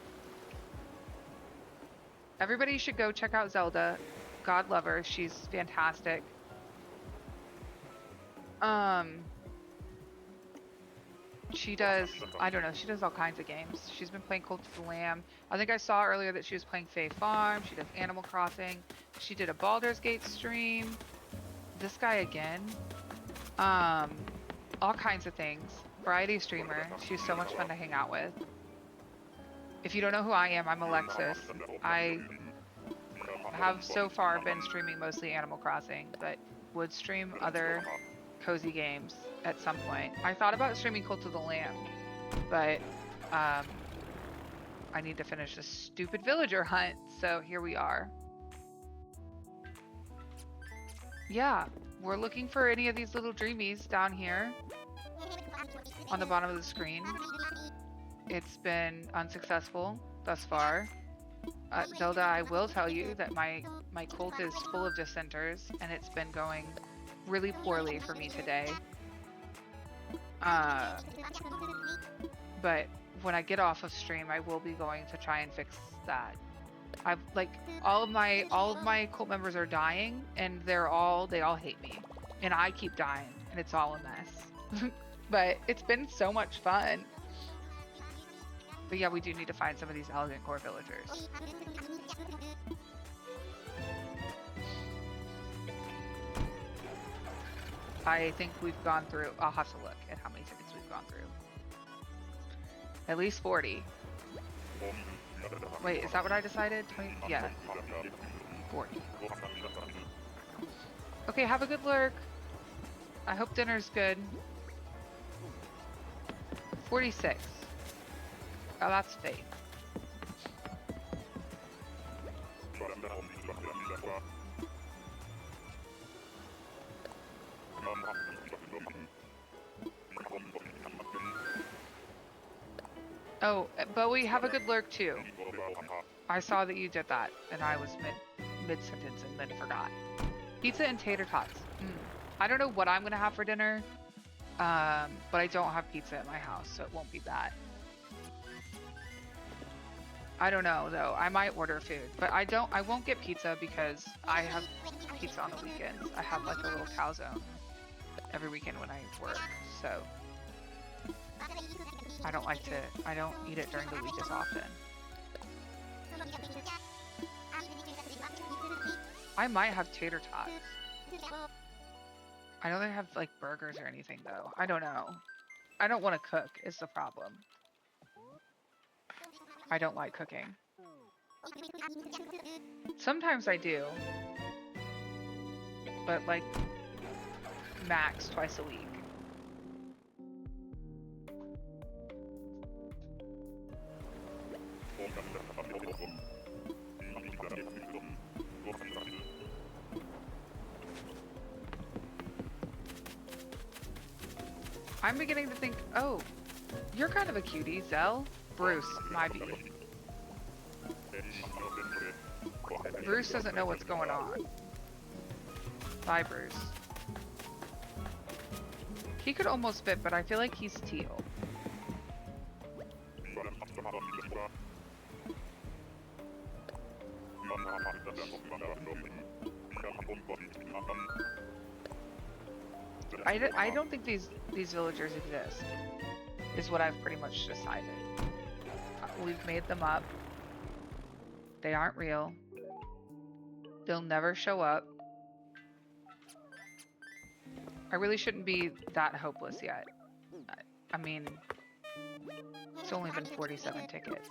Everybody should go check out Zelda. God love her. She's fantastic. She does, I don't know, she does all kinds of games. She's been playing Cult of the Lamb. I think I saw earlier that she was playing Fae Farm. She does Animal Crossing. She did a Baldur's Gate stream. This guy again. All kinds of things. Variety streamer. She's so much fun to hang out with. If you don't know who I am, I'm Alexis. I have so far been streaming mostly Animal Crossing, but would stream other cozy games at some point. I thought about streaming Cult of the Lamb, but I need to finish this stupid villager hunt, so here we are. Yeah, we're looking for any of these little dreamies down here on the bottom of the screen. It's been unsuccessful thus far. Zelda, I will tell you that my cult is full of dissenters, and it's been going really poorly for me today. But when I get off of stream, I will be going to try and fix that. I've like all of my cult members are dying, and they all hate me, and I keep dying, and it's all a mess. But it's been so much fun. But yeah, we do need to find some of these elegant core villagers. I think we've gone through, I'll have to look at how many tickets we've gone through. At least 40. Wait, is that what I decided? 20? Yeah. 40. Okay, have a good lurk. I hope dinner's good. 46. Oh, that's Faith. Oh, but we have a good lurk too. I saw that you did that, and I was mid-sentence and then forgot. Pizza and tater tots. I don't know what I'm gonna have for dinner, but I don't have pizza at my house, so it won't be that. I don't know though. I might order food, but I won't get pizza because I have pizza on the weekends. I have like a little calzone every weekend when I work, so I don't eat it during the week as often. I might have tater tots. I don't think I have like burgers or anything though. I don't know. I don't want to cook is the problem. I don't like cooking. Sometimes I do. But like max twice a week. I'm beginning to think, oh, you're kind of a cutie, Zell. Bruce, my beauty. Bruce doesn't know what's going on. Bye, Bruce. He could almost fit, but I feel like he's teal. I don't think these villagers exist, is what I've pretty much decided. We've made them up. They aren't real. They'll never show up. I really shouldn't be that hopeless yet. I mean, it's only been 47 tickets.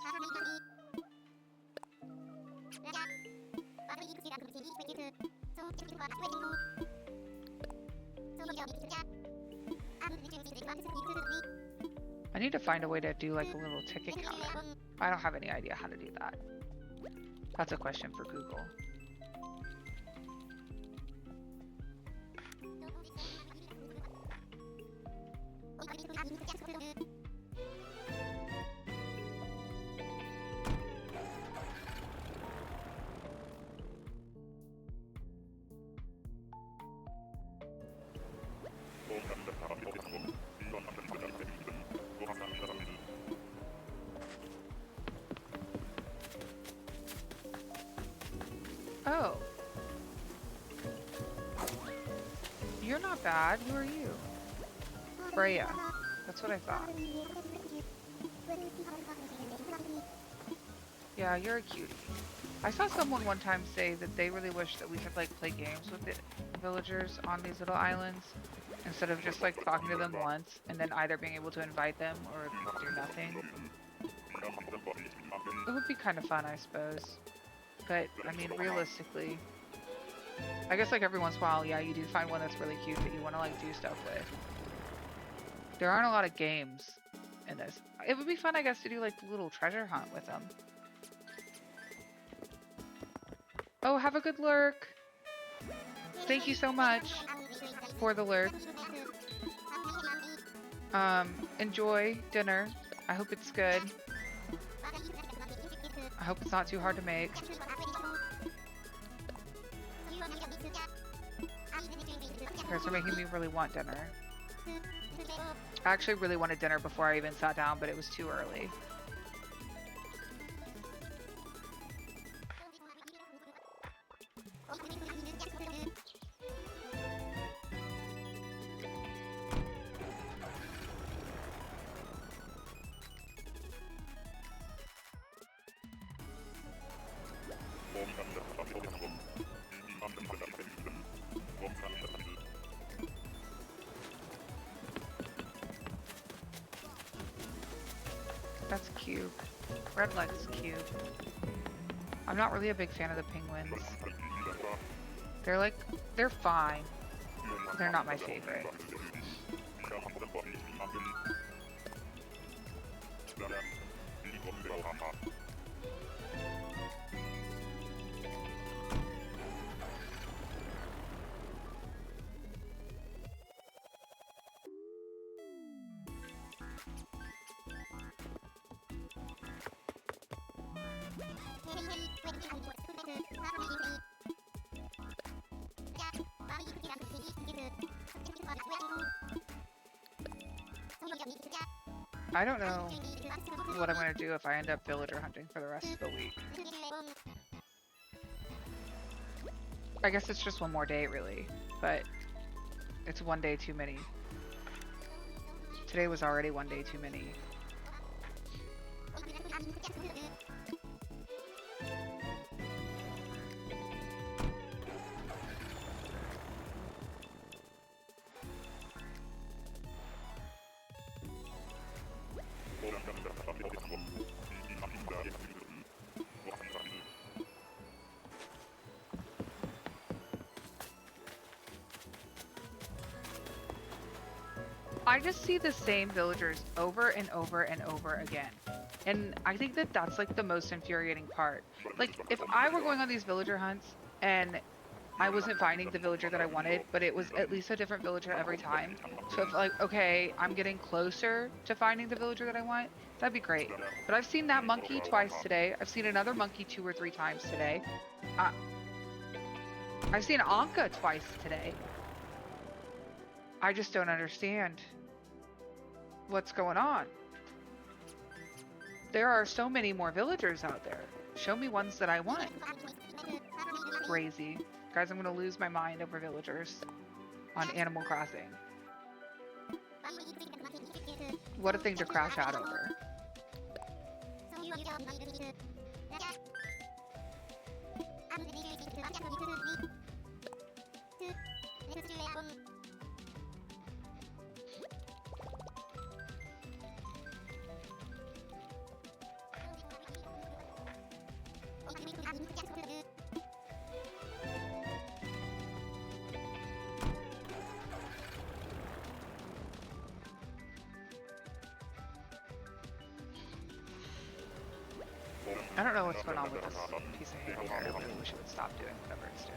I need to find a way to do like a little ticket counter. I don't have any idea how to do that. That's a question for Google. Oh. You're not bad. Who are you? Freya. That's what I thought. Yeah, you're a cutie. I saw someone one time say that they really wish that we could like play games with the villagers on these little islands instead of just like talking to them once and then either being able to invite them or do nothing. It would be kind of fun, I suppose. But, I mean, realistically, I guess like every once in a while, yeah, you do find one that's really cute that you want to like do stuff with. There aren't a lot of games in this. It would be fun, I guess, to do like a little treasure hunt with them. Oh, have a good lurk. Thank you so much for the lurk. Enjoy dinner. I hope it's good. I hope it's not too hard to make. You guys are making me really want dinner. I actually really wanted dinner before I even sat down, but it was too early. That's cute. Red leg's cute. I'm not really a big fan of the penguins. They're fine. They're not my favorite. I don't know what I'm going to do if I end up villager hunting for the rest of the week. I guess it's just one more day, really, but it's one day too many. Today was already one day too many. I just see the same villagers over and over and over again. And I think that that's like the most infuriating part. Like if I were going on these villager hunts and I wasn't finding the villager that I wanted, but it was at least a different villager every time. So if like, okay, I'm getting closer to finding the villager that I want, That'd be great. But I've seen that monkey twice today. I've seen another monkey 2 or 3 times today. I've seen Anka twice today. I just don't understand what's going on. There are so many more villagers out there. Show me ones that I want. Crazy. Guys, I'm gonna lose my mind over villagers on Animal Crossing. What a thing to crash out over. I don't know what's going on with this piece of hair here. I really wish it would stop doing whatever it's doing.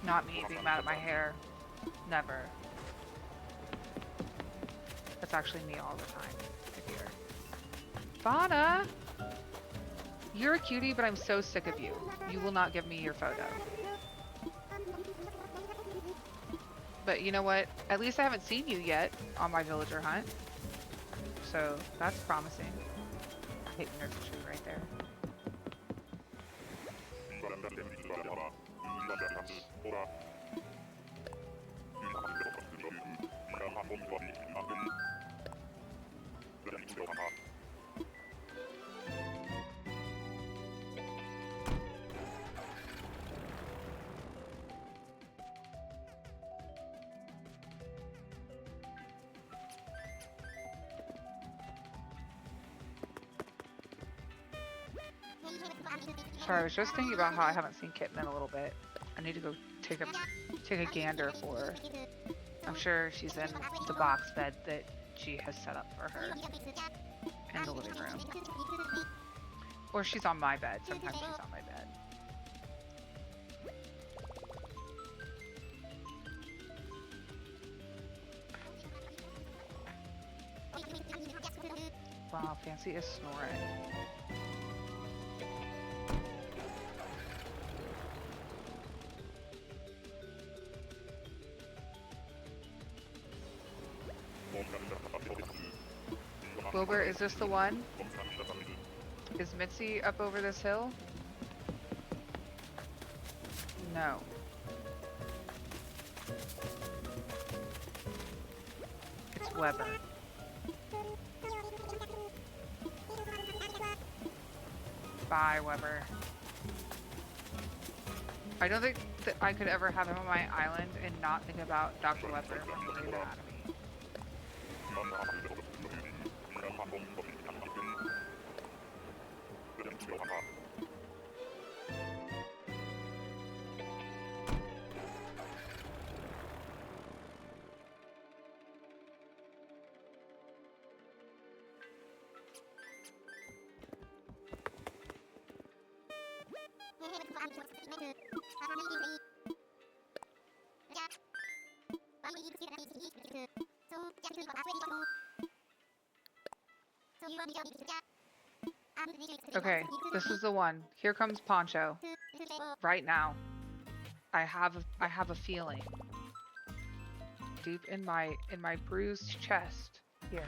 Not me being mad at my hair. Never. That's actually me all the time. I hear. Fauna! You're a cutie, but I'm so sick of you. You will not give me your photo. But you know what? At least I haven't seen you yet on my villager hunt. So that's promising. I hate when there's a tree right there. Sorry, I was just thinking about how I haven't seen Kitten in a little bit. I need to go take a gander for her. I'm sure she's in the box bed that she has set up for her in the living room. Or she's on my bed. Sometimes she's on my bed. Wow, Fancy is snoring. Wilbur, is this the one? Is Mitzi up over this hill? No. It's Weber. Bye, Weber. I don't think that I could ever have him on my island and not think about Dr. Weber. Really that out of me. Okay, this is the one. Here comes Poncho. Right now. I have a feeling. Deep in my bruised chest. Here.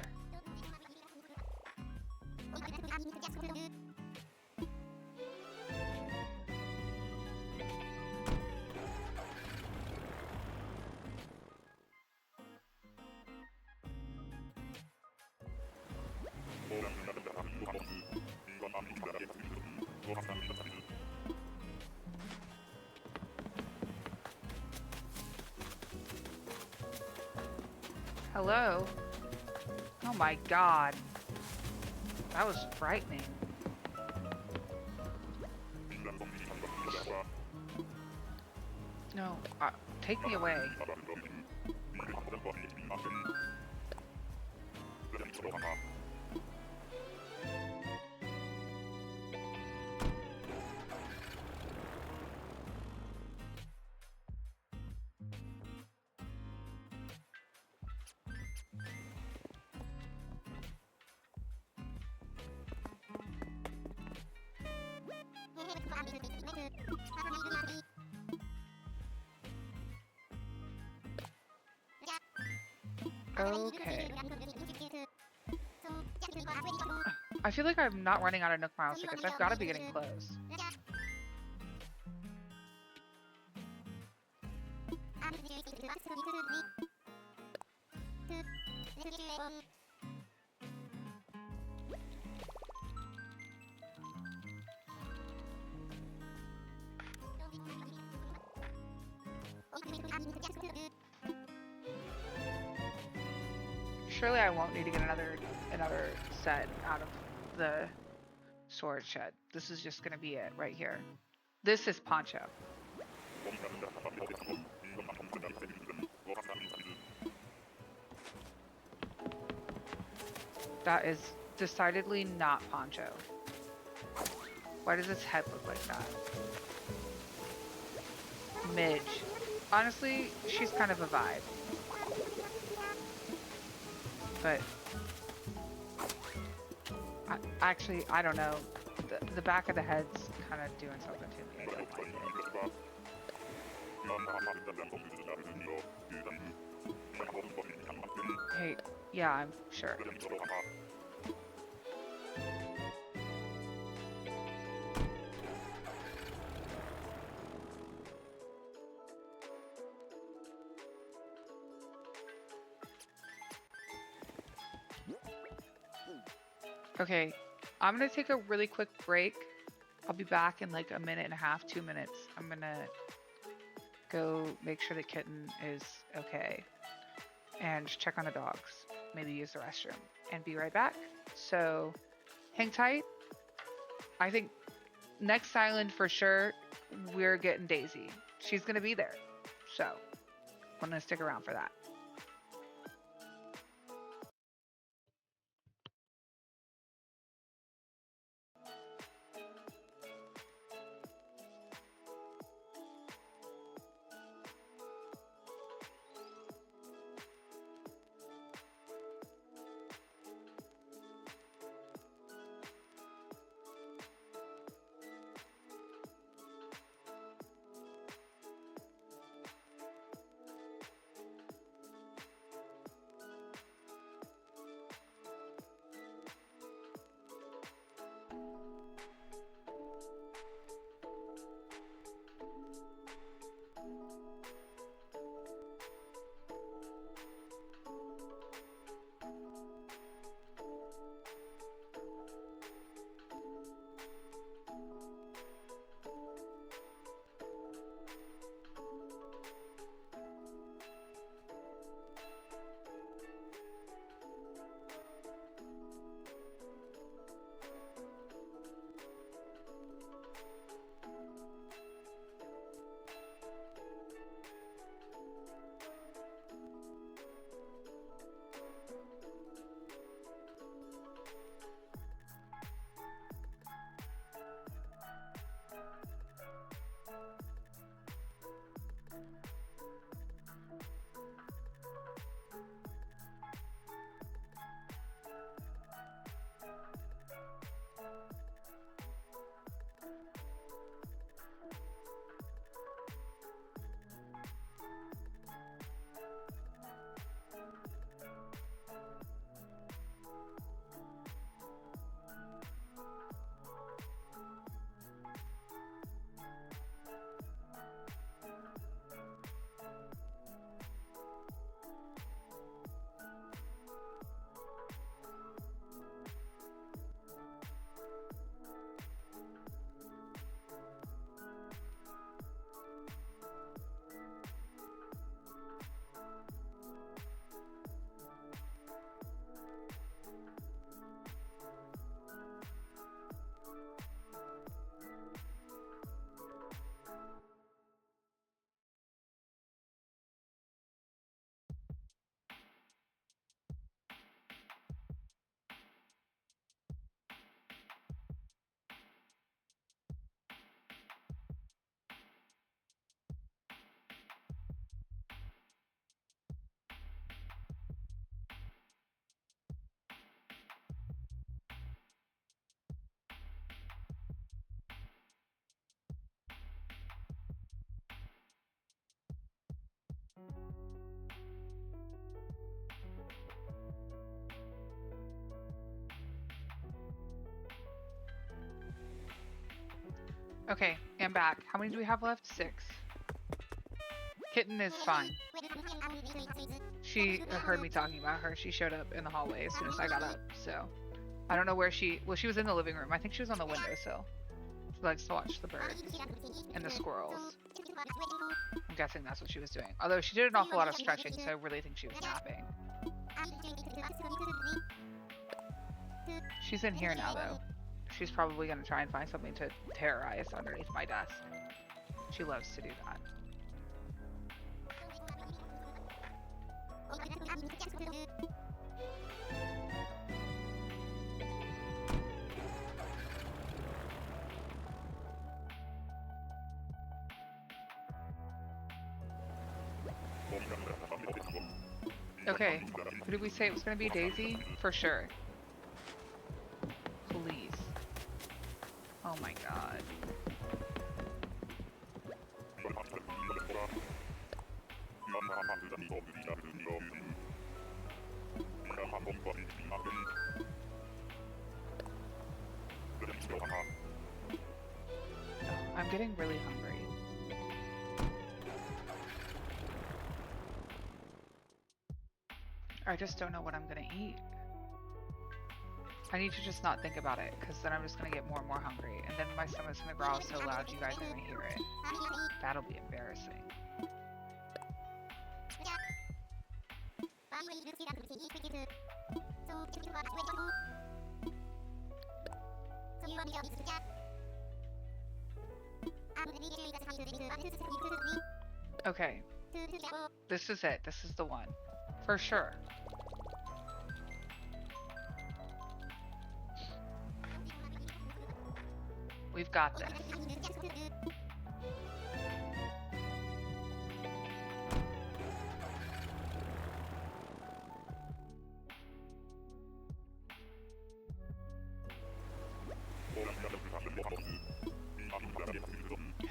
Hello? Oh my god. That was frightening. No, take me away. Okay. I feel like I'm not running out of Nook Miles tickets. I've got to be getting close. Surely I won't need to get another set out of the storage shed. This is just gonna be it right here. This is Poncho. That is decidedly not Poncho. Why does its head look like that? Midge. Honestly, she's kind of a vibe. But actually, I don't know. The back of the head's kind of doing something to me. I don't like it. Hey, yeah, I'm sure. Okay, I'm gonna take a really quick break. I'll be back in like a minute and a half, 2 minutes. I'm gonna go make sure the kitten is okay and check on the dogs, maybe use the restroom, and be right back. So hang tight. I think next island for sure, we're getting Daisy. She's gonna be there. So I'm gonna stick around for that. Okay, I'm back. How many do we have left? 6. Kitten is fine. She heard me talking about her. She showed up in the hallway as soon as I got up, so I don't know where she was in the living room. I think she was on the windowsill. She likes to watch the birds and the squirrels. I'm guessing that's what she was doing. Although she did an awful lot of stretching, so I really think she was napping. She's in here now, though. She's probably going to try and find something to terrorize underneath my desk. She loves to do that. Okay, who did we say it was going to be? Daisy? For sure. Please. Oh my god. I'm getting really hungry. I just don't know what I'm gonna eat. I need to just not think about it, because then I'm just gonna get more and more hungry, and then my stomach's gonna growl so loud you guys are gonna hear it. That'll be embarrassing. Okay. This is it. This is the one. For sure. We've got this.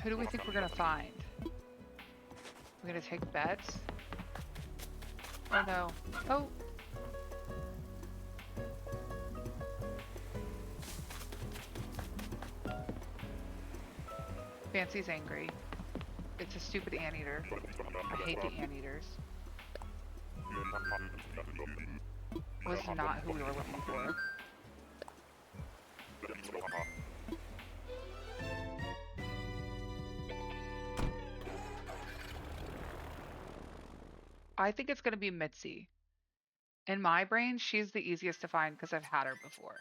Who do we think we're gonna find? We're gonna take bets? Oh no. Oh! Fancy's angry. It's a stupid anteater. I hate the anteaters. Was not who we were looking for. I think it's going to be Mitzi. In my brain, she's the easiest to find because I've had her before.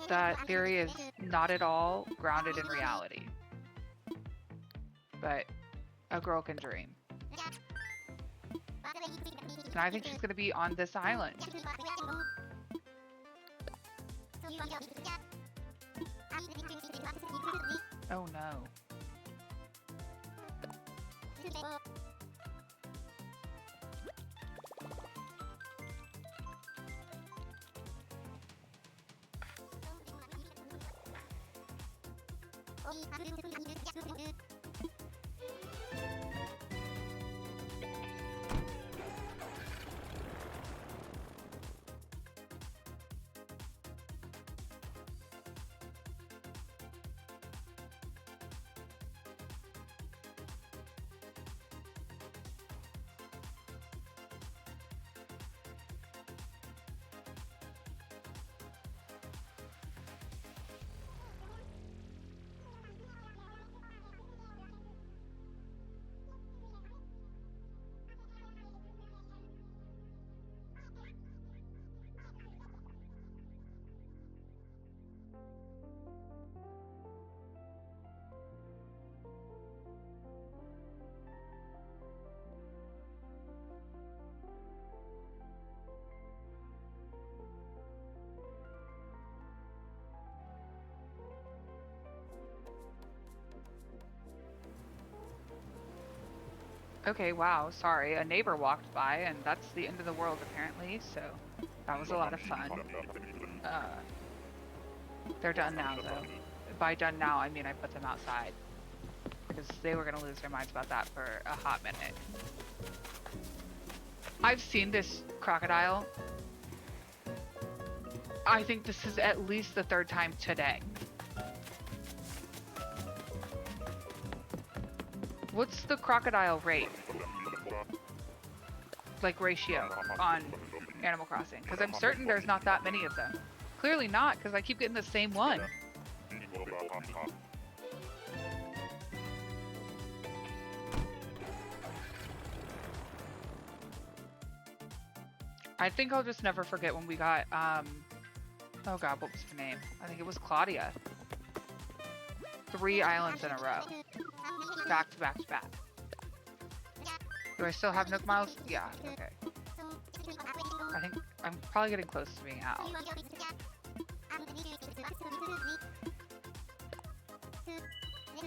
That theory is not at all grounded in reality. But a girl can dream. And I think she's going to be on this island. Oh no. Okay, wow, sorry. A neighbor walked by, and that's the end of the world, apparently, so that was a lot of fun. They're done now, though. By done now, I mean I put them outside. Because they were going to lose their minds about that for a hot minute. I've seen this crocodile. I think this is at least the third time today. What's the crocodile rate? Like ratio on Animal Crossing? Because I'm certain there's not that many of them. Clearly not, because I keep getting the same one. I think I'll just never forget when we got, oh god, what was her name? I think it was Claudia. 3 islands in a row. Back to back to back. Do I still have Nook Miles? Yeah, okay. I think I'm probably getting close to being out.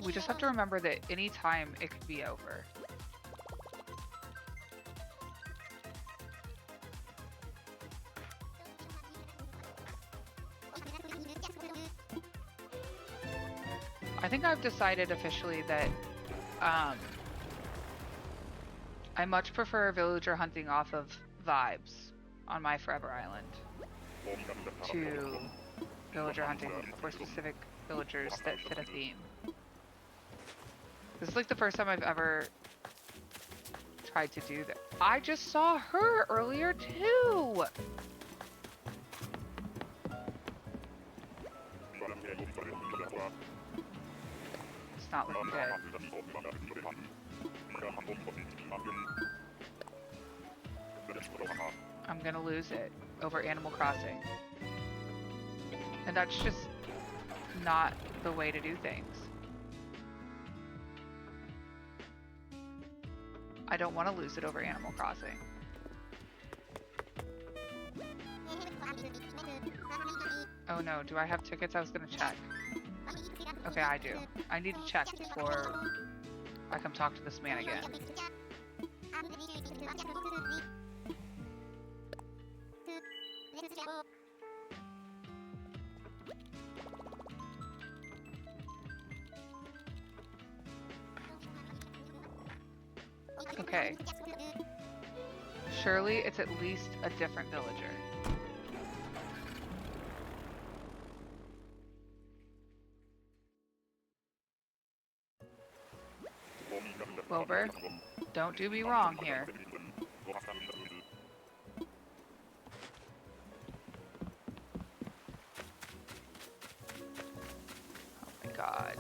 We just have to remember that any time it could be over. I think I've decided officially that I much prefer villager hunting off of vibes on my Forever Island to villager hunting for specific villagers that fit a theme. This is like the first time I've ever tried to do that. I just saw her earlier too! It's not looking good. I'm gonna lose it over Animal Crossing. And that's just not the way to do things. I don't want to lose it over Animal Crossing. Oh no, do I have tickets? I was gonna check. Okay, I do. I need to check before I come talk to this man again. Okay. Surely it's at least a different villager. Wilbur, don't do me wrong here. Oh my god.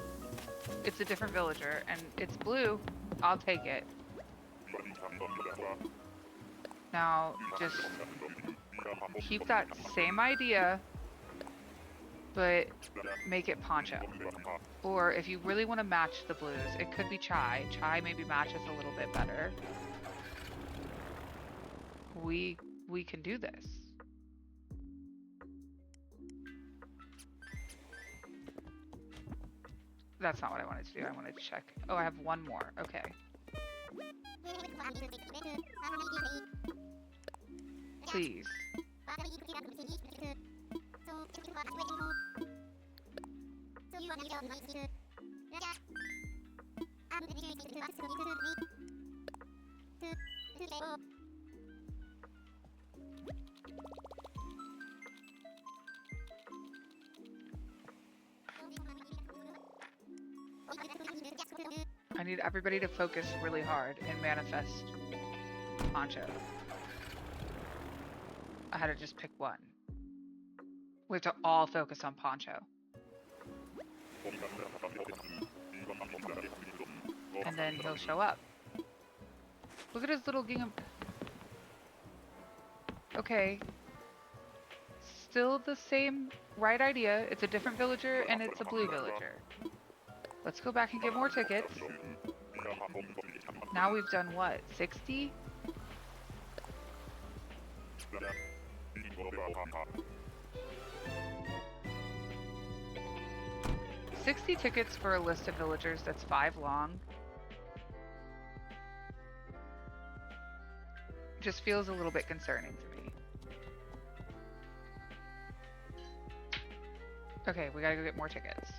It's a different villager, and it's blue. I'll take it. Now, just keep that same idea, but make it Poncho. Or if you really want to match the blues, it could be Chai. Chai maybe matches a little bit better. We can do this. That's not what I wanted to do. I wanted to check. Oh, I have one more. Okay. Please. I need everybody to focus really hard and manifest Poncho. I had to just pick one. We have to all focus on Poncho. And then he'll show up. Look at his little gingham. Okay. Still the same right idea. It's a different villager and it's a blue villager. Let's go back and get more tickets. Now we've done what? 60? $60 tickets for a list of villagers that's 5 long. Just feels a little bit concerning to me. Okay, we gotta go get more tickets.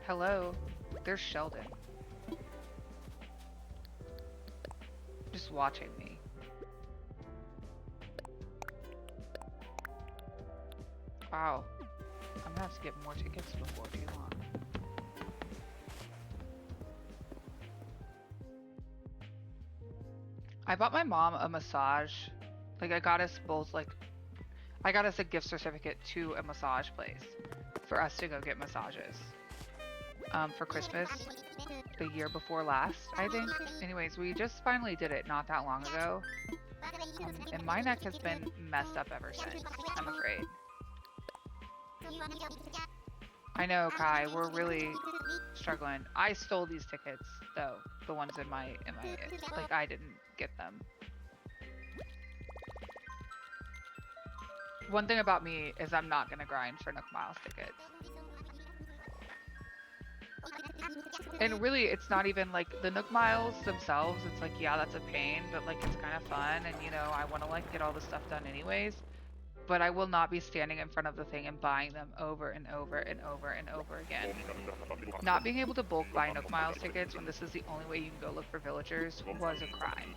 Hello? There's Sheldon. Just watching me. Wow. I'm gonna have to get more tickets before too long. I bought my mom a massage. Like, I got us both, like, I got us a gift certificate to a massage place for us to go get massages. For Christmas, the year before last, I think. Anyways, we just finally did it not that long ago. And my neck has been messed up ever since, I'm afraid. I know, Kai, we're really struggling. I stole these tickets, though. The ones in my, like, I didn't get them. One thing about me is I'm not gonna grind for Nook Miles tickets. And really, it's not even like the Nook Miles themselves. It's like, yeah, that's a pain, but like it's kind of fun, and you know, I want to like get all the stuff done anyways. But I will not be standing in front of the thing and buying them over and over and over and over again. Not being able to bulk buy Nook Miles tickets when this is the only way you can go look for villagers was a crime.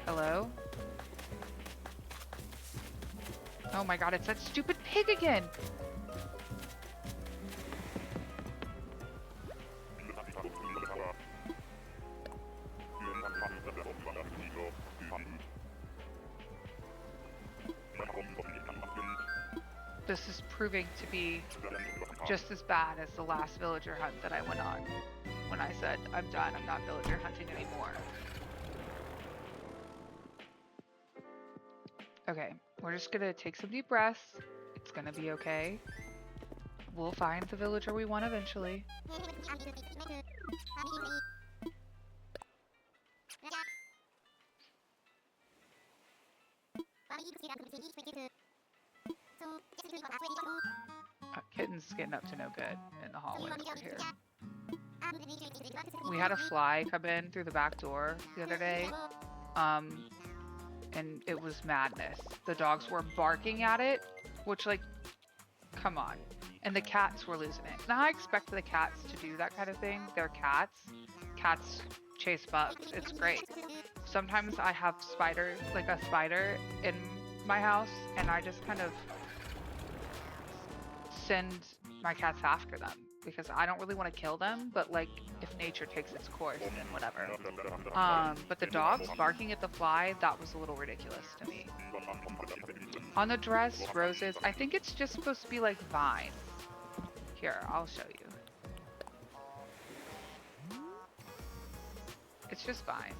Hello? Oh my god, it's that stupid pig again! This is proving to be just as bad as the last villager hunt that I went on when I said, I'm done, I'm not villager hunting anymore. Okay, we're just gonna take some deep breaths. It's gonna be okay. We'll find the villager we want eventually. Kitten's getting up to no good in the hallway over here. We had a fly come in through the back door the other day. And it was madness. The dogs were barking at it, which, like, come on. And the cats were losing it. Now I expect the cats to do that kind of thing. They're cats. Cats chase bugs. It's great. Sometimes I have spiders, like a spider in my house, and I just kind of send my cats after them because I don't really want to kill them, but like if nature takes its course, then whatever. But the dogs barking at the fly, that was a little ridiculous to me. On the dress, roses, I think it's just supposed to be like vines. Here, I'll show you. It's just vines.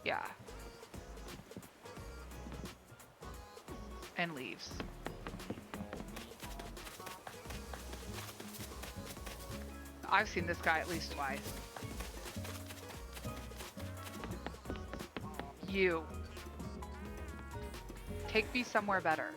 Yeah. And leaves. I've seen this guy at least twice. You. Take me somewhere better.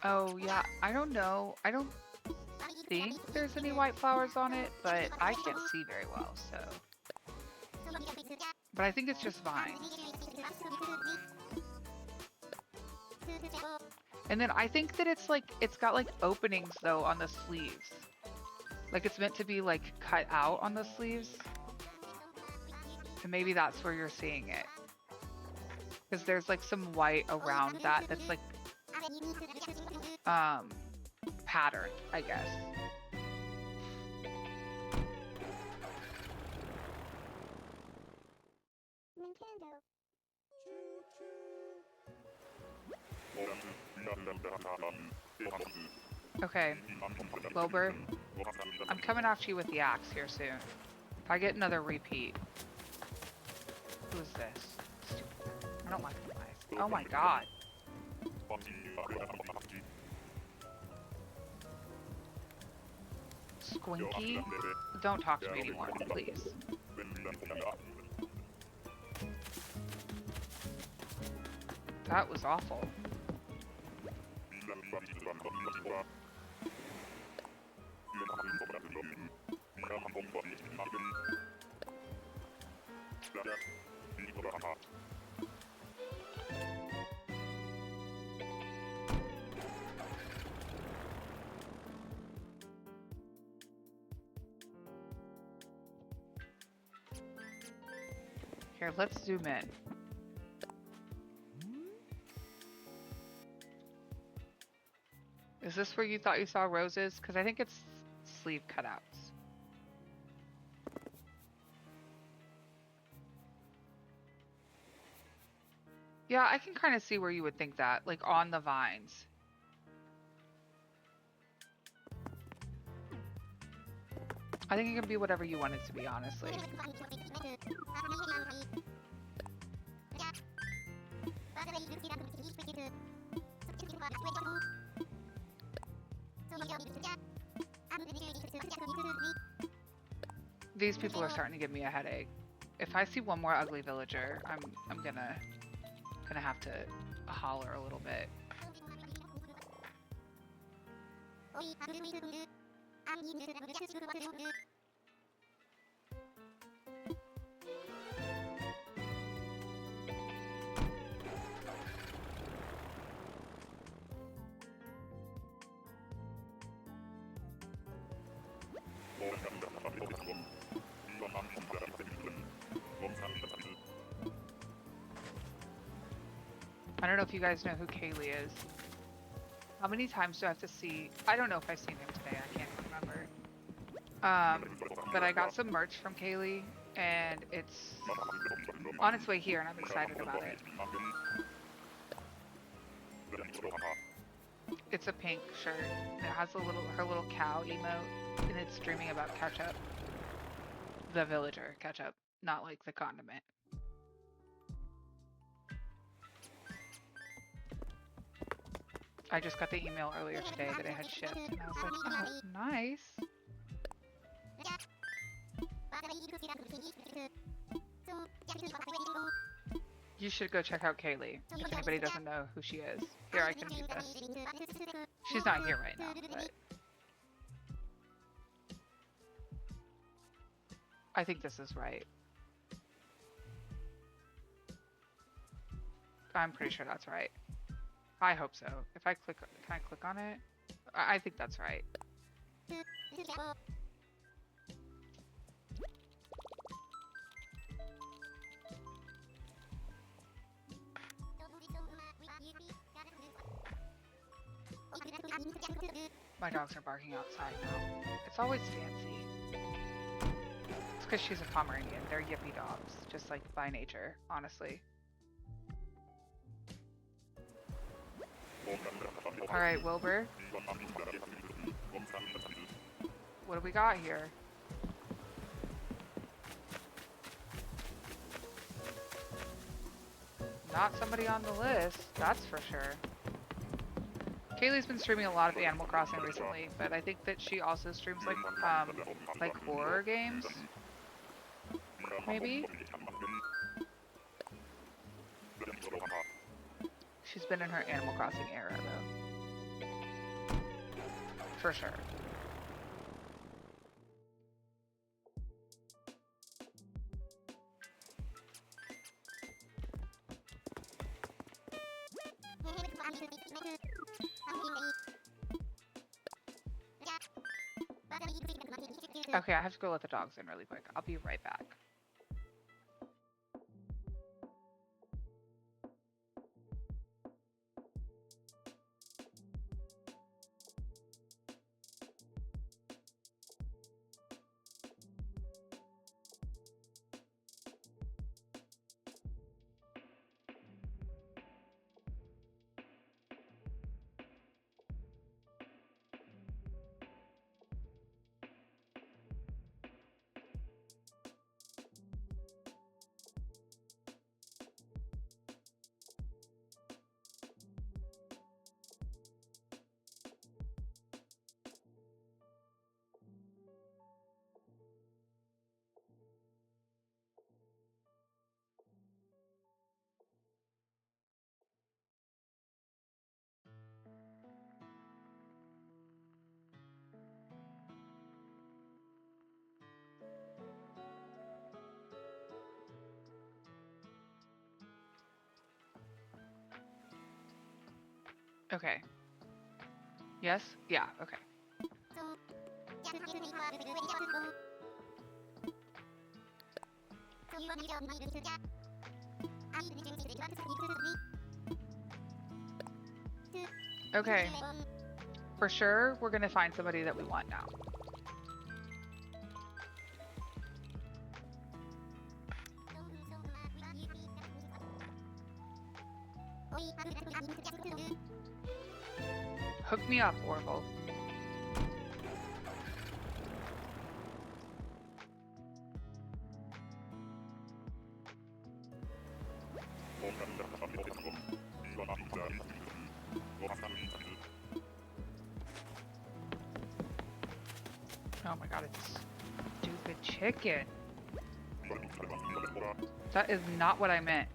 Oh yeah, I don't know. I don't think there's any white flowers on it, but I can't see very well, so. But I think it's just vines. And then I think that it's like, it's got like openings though on the sleeves. Like it's meant to be like cut out on the sleeves. And maybe that's where you're seeing it. Because there's like some white around that that's like patterned, I guess. Okay, Wilbur, I'm coming after you with the axe here soon. If I get another repeat. Who is this? Stupid. I don't like the eyes. Oh my god. Squinky? Don't talk to me anymore, please. That was awful. Here, let's zoom in. Is this where you thought you saw roses? Because I think it's sleeve cutouts. Yeah, I can kind of see where you would think that, like on the vines. I think it can be whatever you want it to be, honestly. These people are starting to give me a headache. If I see one more ugly villager, I'm gonna have to holler a little bit. I don't know if you guys know who Kaylee is. How many times do I have to see? I don't know if I've seen him today. I can't remember. But I got some merch from Kaylee, and it's on its way here, and I'm excited about it. It's a pink shirt, and it has her little cow emote, and it's dreaming about ketchup. The villager ketchup, not like the condiment. I just got the email earlier today that it had shipped, and I was like, oh, nice. You should go check out Kaylee, if anybody doesn't know who she is. Here, I can mute this. She's not here right now, but I think this is right. I'm pretty sure that's right. I hope so. If I click, can I click on it? I think that's right. My dogs are barking outside now. It's always fancy. It's because she's a Pomeranian. They're yippy dogs, just like by nature, honestly. Alright, Wilbur. What do we got here? Not somebody on the list, that's for sure. Kaylee's been streaming a lot of Animal Crossing recently, but I think that she also streams like horror games. Maybe? She's been in her Animal Crossing era, though. For sure. Okay, I have to go let the dogs in really quick. I'll be right back. Okay. Yes? Yeah, okay. Okay. For sure, we're gonna find somebody that we want now. Hook me up, Oracle. Oh my god, it's stupid chicken. That is not what I meant.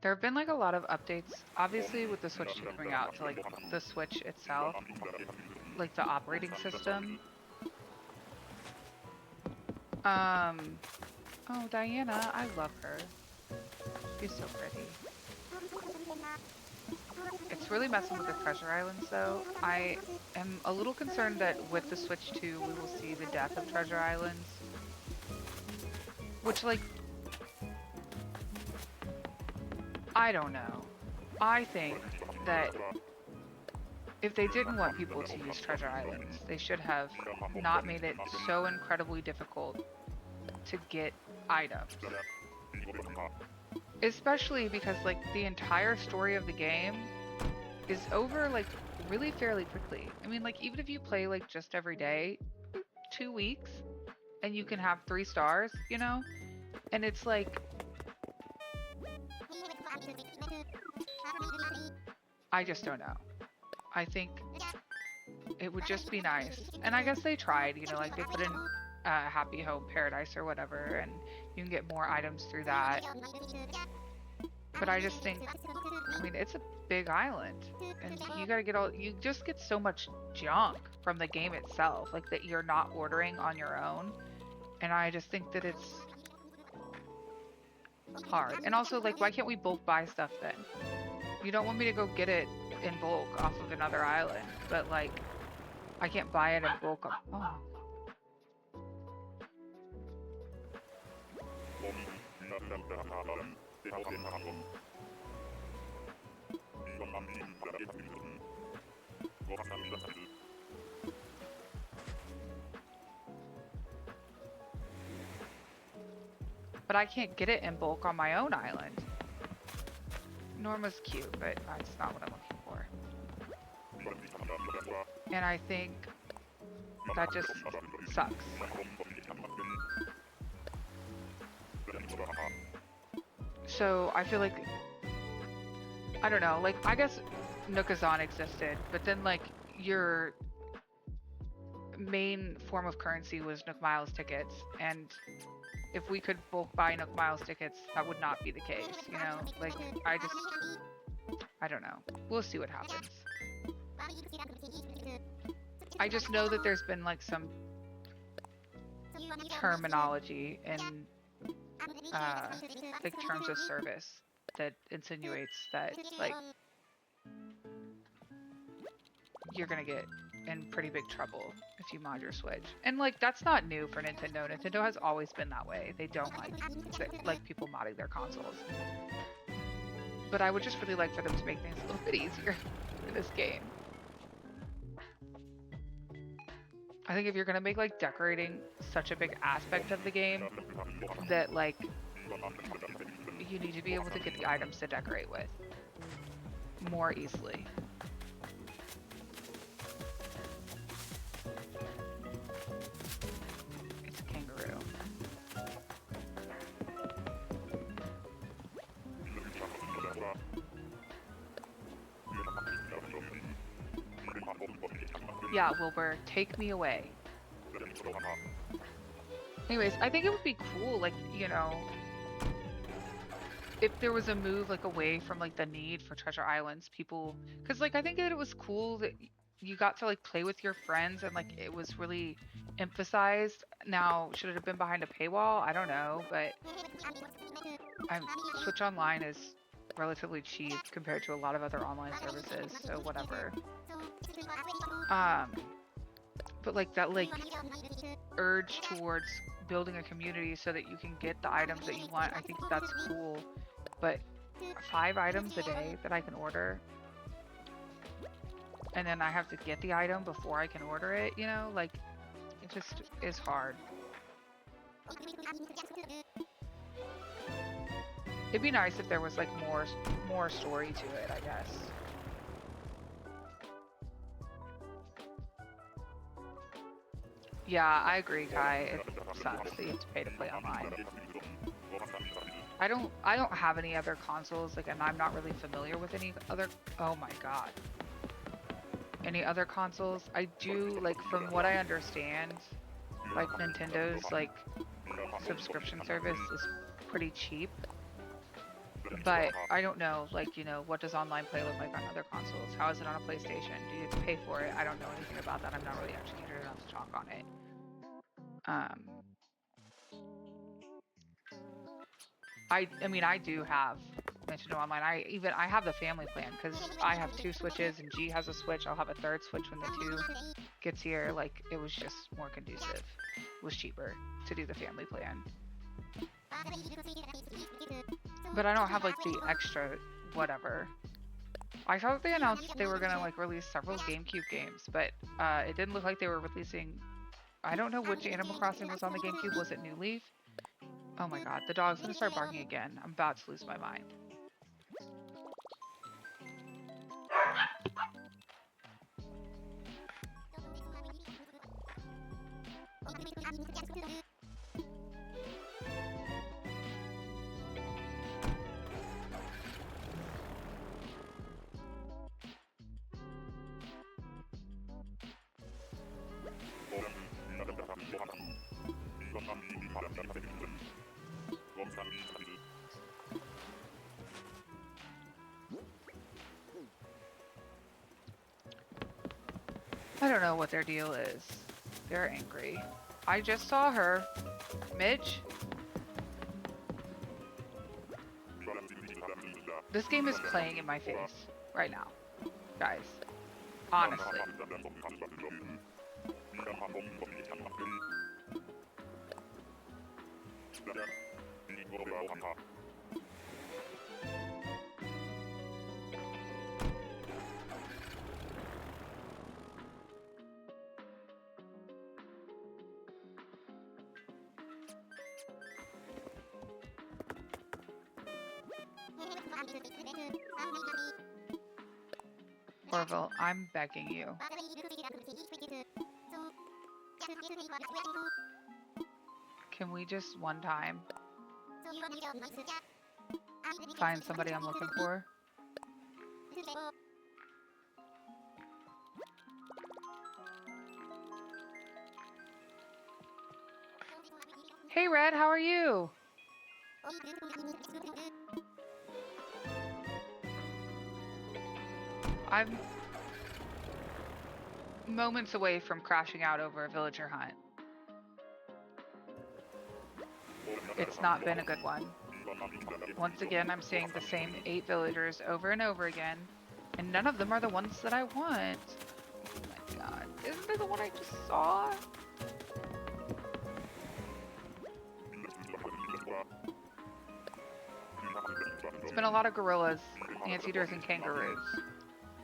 There have been like a lot of updates, obviously with the Switch 2 coming out, to like the Switch itself, like the operating system. Oh, Diana, I love her. She's so pretty. It's really messing with the treasure islands though. I am a little concerned that with the Switch 2 we will see the death of treasure islands. Which, like, I don't know. I think that if they didn't want people to use treasure islands, they should have not made it so incredibly difficult to get items. Especially because, like, the entire story of the game is over, like, really fairly quickly. I mean, like, even if you play, like, just every day, 2 weeks, and you can have 3 stars, you know? And it's like, I just don't know. I think it would just be nice. And I guess they tried, you know, like they put in Happy Home Paradise or whatever, and you can get more items through that. But I just think, I mean, it's a big island, and you gotta get you just get so much junk from the game itself, like that you're not ordering on your own. And I just think that it's hard. And also, like, why can't we bulk buy stuff then? You don't want me to go get it in bulk off of another island, but like, I can't buy it in bulk. Oh. But I can't get it in bulk on my own island. Norma's cute, but that's not what I'm looking for. And I think that just sucks. So I feel like, I don't know, like, I guess Nookazon existed, but then like your main form of currency was Nook Miles tickets, and if we could bulk buy Nook Miles tickets, that would not be the case, you know? Like, I don't know. We'll see what happens. I just know that there's been like some terminology in like terms of service that insinuates that like you're gonna get in pretty big trouble if you mod your Switch. And like that's not new for Nintendo. Nintendo has always been that way. They don't like people modding their consoles. But I would just really like for them to make things a little bit easier for this game. I think if you're gonna make like decorating such a big aspect of the game, that like you need to be able to get the items to decorate with more easily. It's a kangaroo. Yeah, Wilbur, take me away. Anyways, I think it would be cool, like, you know, if there was a move like away from like the need for treasure islands, people, because like I think that it was cool that you got to like play with your friends and like it was really emphasized. Now, should it have been behind a paywall? I don't know, but Switch Online is relatively cheap compared to a lot of other online services, so whatever. But like that like urge towards building a community so that you can get the items that you want, I think that's cool. But 5 items a day that I can order, and then I have to get the item before I can order it, you know, like it just is hard. It'd be nice if there was like more story to it, I guess. Yeah, I agree, Kai. It sucks that you have to pay to play online. I don't have any other consoles, like, and I'm not really familiar with any other. Oh my god. Any other consoles? I do, like, from what I understand, like Nintendo's like subscription service is pretty cheap. But I don't know, like, you know, what does online play look like on other consoles? How is it on a PlayStation? Do you have to pay for it? I don't know anything about that. I'm not really educated enough to talk on it. I mean, I do have Nintendo Online. I have the family plan because I have 2 Switches and G has a Switch. I'll have a 3rd Switch when the 2 gets here. Like, it was just more conducive. It was cheaper to do the family plan. But I don't have like the extra whatever. I saw that they announced they were gonna like release several GameCube games, but it didn't look like they were releasing. I don't know which Animal Crossing was on the GameCube. Was it New Leaf? Oh my god, the dog's gonna start barking again. I'm about to lose my mind. I don't know what their deal is. They're angry. I just saw her. Midge? This game is playing in my face right now. Guys. Honestly. Orville, I'm begging you. Can we just one time find somebody I'm looking for? Hey Red, how are you? I'm moments away from crashing out over a villager hunt. It's not been a good one. Once again, I'm seeing the same 8 villagers over and over again, and none of them are the ones that I want. Oh my god. Isn't it the one I just saw? It's been a lot of gorillas, anteaters, and kangaroos.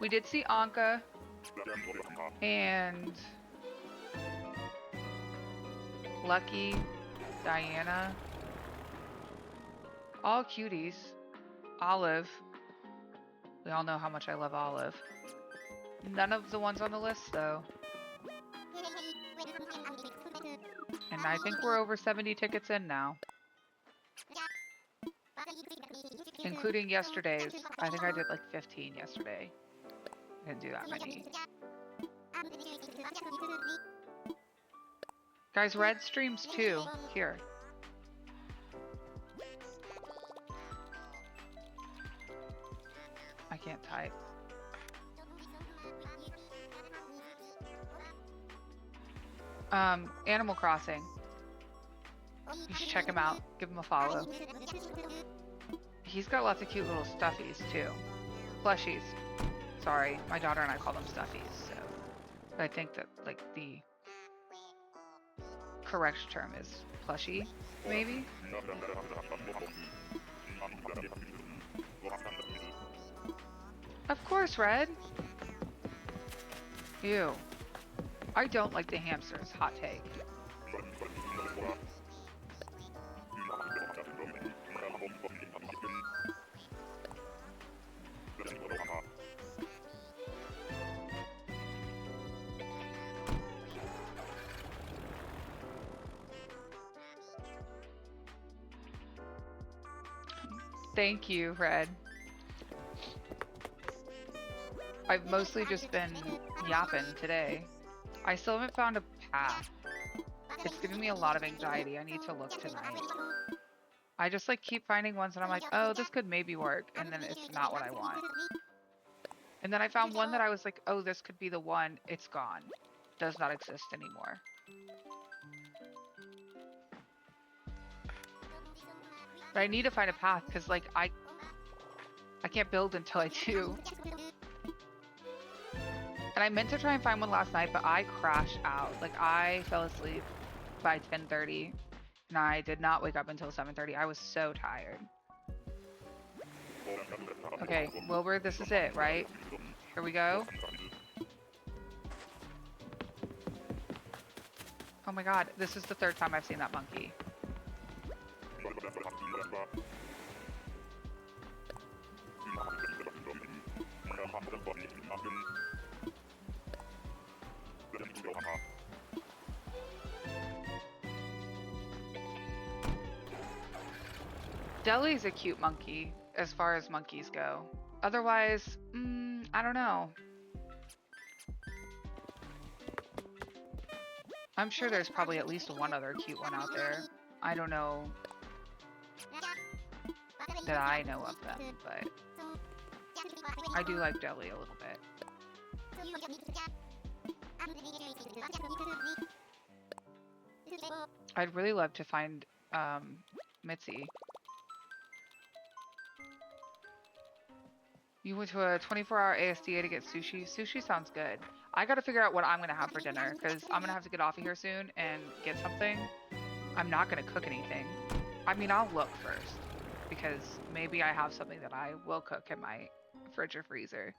We did see Anka and Lucky, Diana. All cuties. Olive. We all know how much I love Olive. None of the ones on the list, though. And I think we're over 70 tickets in now. Including yesterday's. I think I did like 15 yesterday. I didn't do that many. Guys, Red streams too. Here. I can't type. Animal Crossing. You should check him out. Give him a follow. He's got lots of cute little stuffies too. Plushies. Sorry, my daughter and I call them stuffies, so. But I think that like the correct term is plushie, maybe? Of course, Red. Ew. I don't like the hamsters. Hot take. Thank you, Red. I've mostly just been yapping today. I still haven't found a path. It's giving me a lot of anxiety. I need to look tonight. I just like keep finding ones and I'm like, oh, this could maybe work. And then it's not what I want. And then I found one that I was like, oh, this could be the one. It's gone. Does not exist anymore. But I need to find a path because like I can't build until I do. And I meant to try and find one last night, but I crashed out. Like I fell asleep by 10:30 and I did not wake up until 7:30. I was so tired. Okay, Wilbur, this is it, right? Here we go. Oh my god, this is the third time I've seen that monkey. Deli's a cute monkey, as far as monkeys go. Otherwise, I don't know. I'm sure there's probably at least one other cute one out there. I don't know that I know of them, but I do like Deli a little bit. I'd really love to find Mitzi. You went to a 24-hour ASDA to get sushi? Sushi sounds good. I gotta figure out what I'm gonna have for dinner, because I'm gonna have to get off of here soon and get something. I'm not gonna cook anything. I mean, I'll look first, because maybe I have something that I will cook in my fridge or freezer.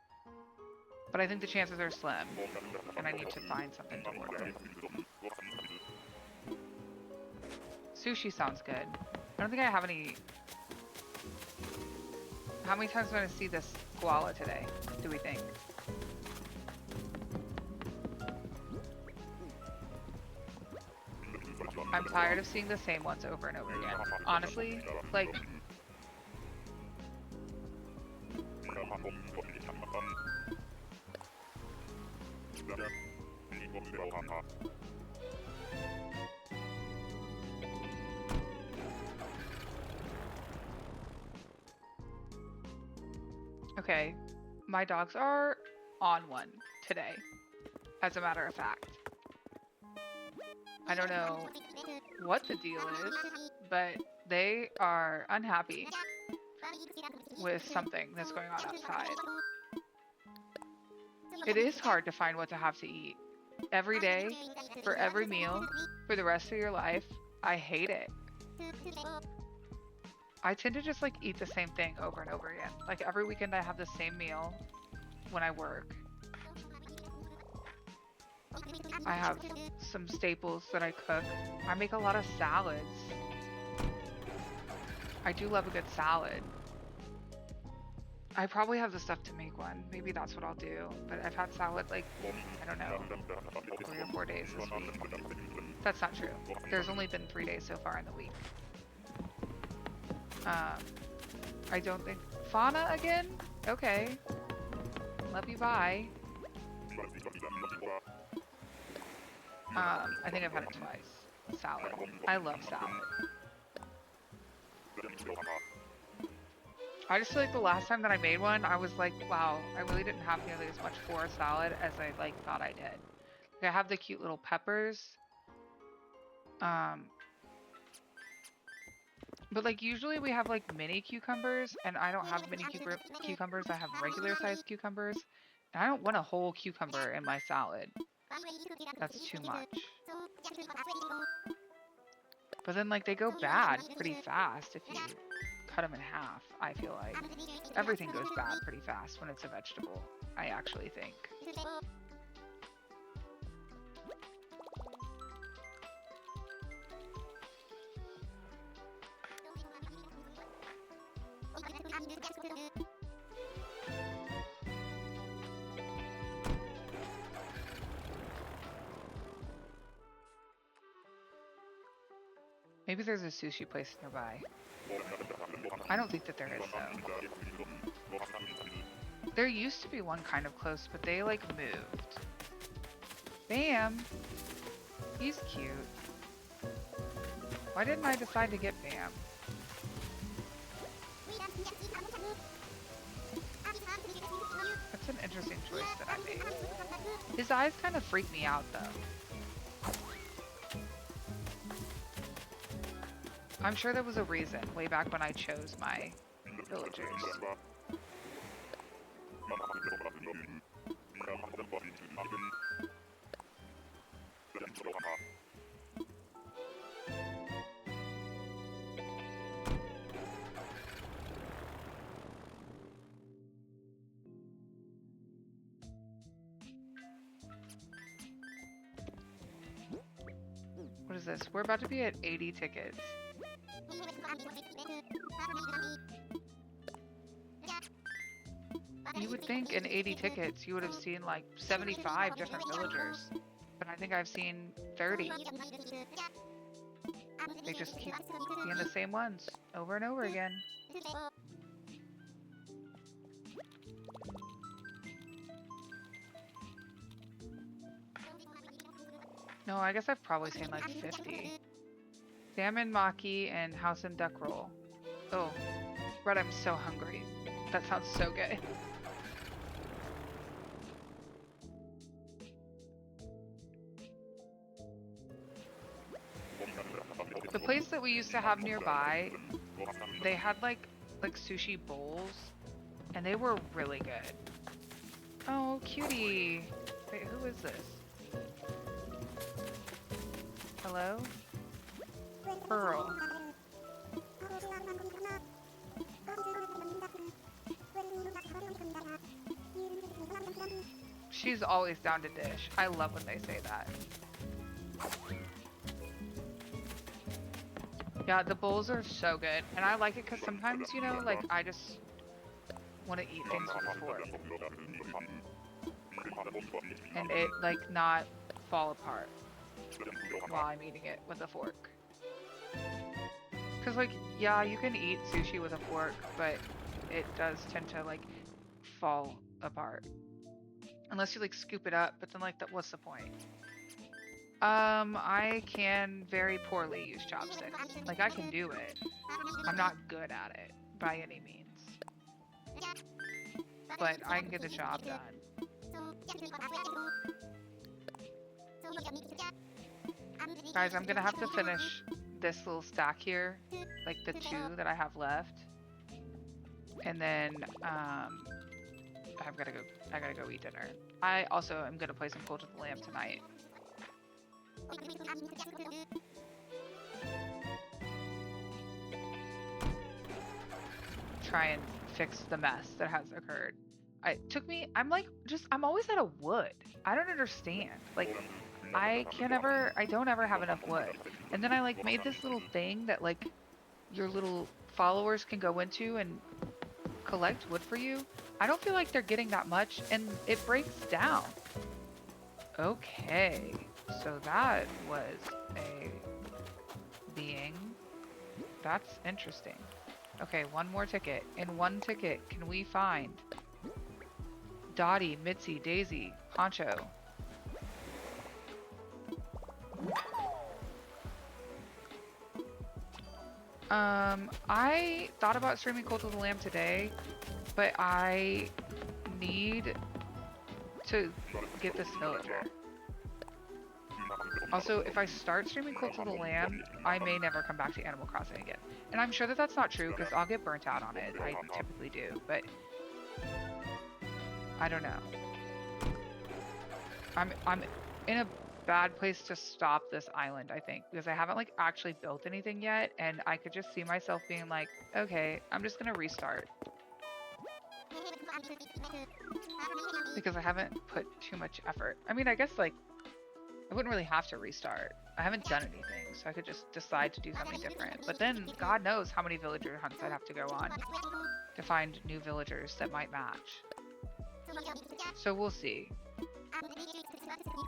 But I think the chances are slim, and I need to find something to order. Sushi sounds good. I don't think I have any... How many times am I going to see this koala today, do we think? I'm tired of seeing the same ones over and over again. Honestly, like... Okay, my dogs are on one today, as a matter of fact. I don't know what the deal is, but they are unhappy with something that's going on outside. It is hard to find what to have to eat every day for every meal for the rest of your life, I hate it. I tend to just like eat the same thing over and over again. Like every weekend I have the same meal when I work. I have some staples that I cook. I make a lot of salads. I do love a good salad. I probably have the stuff to make one. Maybe that's what I'll do. But I've had salad like, I don't know, 3 or 4 days this week. That's not true. There's only been 3 days so far in the week. I don't think... Fauna again? Okay. Love you, bye. I think I've had it twice. Salad. I love salad. I just feel like the last time that I made one, I was like, wow, I really didn't have nearly as much for a salad as I like thought I did. Like, I have the cute little peppers. But like usually we have like mini cucumbers, and I don't have mini cucumbers. I have regular sized cucumbers. And I don't want a whole cucumber in my salad. That's too much. But then like they go bad pretty fast if you cut them in half, I feel like. Everything goes bad pretty fast when it's a vegetable, I actually think. Maybe there's a sushi place nearby. I don't think that there is, though. There used to be one kind of close, but they, like, moved. Bam! He's cute. Why didn't I decide to get Bam? That's an interesting choice that I made. His eyes kind of freak me out, though. I'm sure there was a reason way back when I chose my villagers. What is this? We're about to be at 80 tickets. You would think in 80 tickets you would have seen like 75 different villagers, but I think I've seen 30. They just keep being the same ones over and over again. No, I guess I've probably seen like 50. Salmon maki and house and duck roll. Oh, Brett, I'm so hungry. That sounds so good. The place that we used to have nearby, they had like sushi bowls, and they were really good. Oh, cutie. Wait, who is this? Hello? Pearl. She's always down to dish. I love when they say that. Yeah, the bowls are so good. And I like it because sometimes, you know, like, I just want to eat things with a fork. And it, like, not fall apart while I'm eating it with a fork. Because, like, yeah, you can eat sushi with a fork, but it does tend to, like, fall apart. Unless you, like, scoop it up, but then, like, what's the point? I can very poorly use chopsticks. Like, I can do it. I'm not good at it, by any means. But I can get the job done. Guys, I'm gonna have to finish this little stack here, like the 2 that I have left. And then, I gotta go eat dinner. I also am gonna play some Cult of the Lamb tonight. Try and fix the mess that has occurred. It took me, I'm always out of wood. I don't understand. Like, I don't ever have enough wood. And then I like made this little thing that like your little followers can go into and collect wood for you. I don't feel like they're getting that much and it breaks down. Okay, so that was a being. That's interesting. Okay, one more ticket. In one ticket, can we find Dottie, Mitzi, Daisy, Poncho? I thought about streaming Cult of the Lamb today, but I need to get this villager. Also, if I start streaming Cult of the Lamb, I may never come back to Animal Crossing again. And I'm sure that that's not true because I'll get burnt out on it. I typically do, but I don't know. I'm in a bad place to stop this island, I think, because I haven't like actually built anything yet, and I could just see myself being like, okay, I'm just gonna restart. Because I haven't put too much effort. I mean, I guess like I wouldn't really have to restart. I haven't done anything, so I could just decide to do something different. But then God knows how many villager hunts I'd have to go on to find new villagers that might match. So we'll see.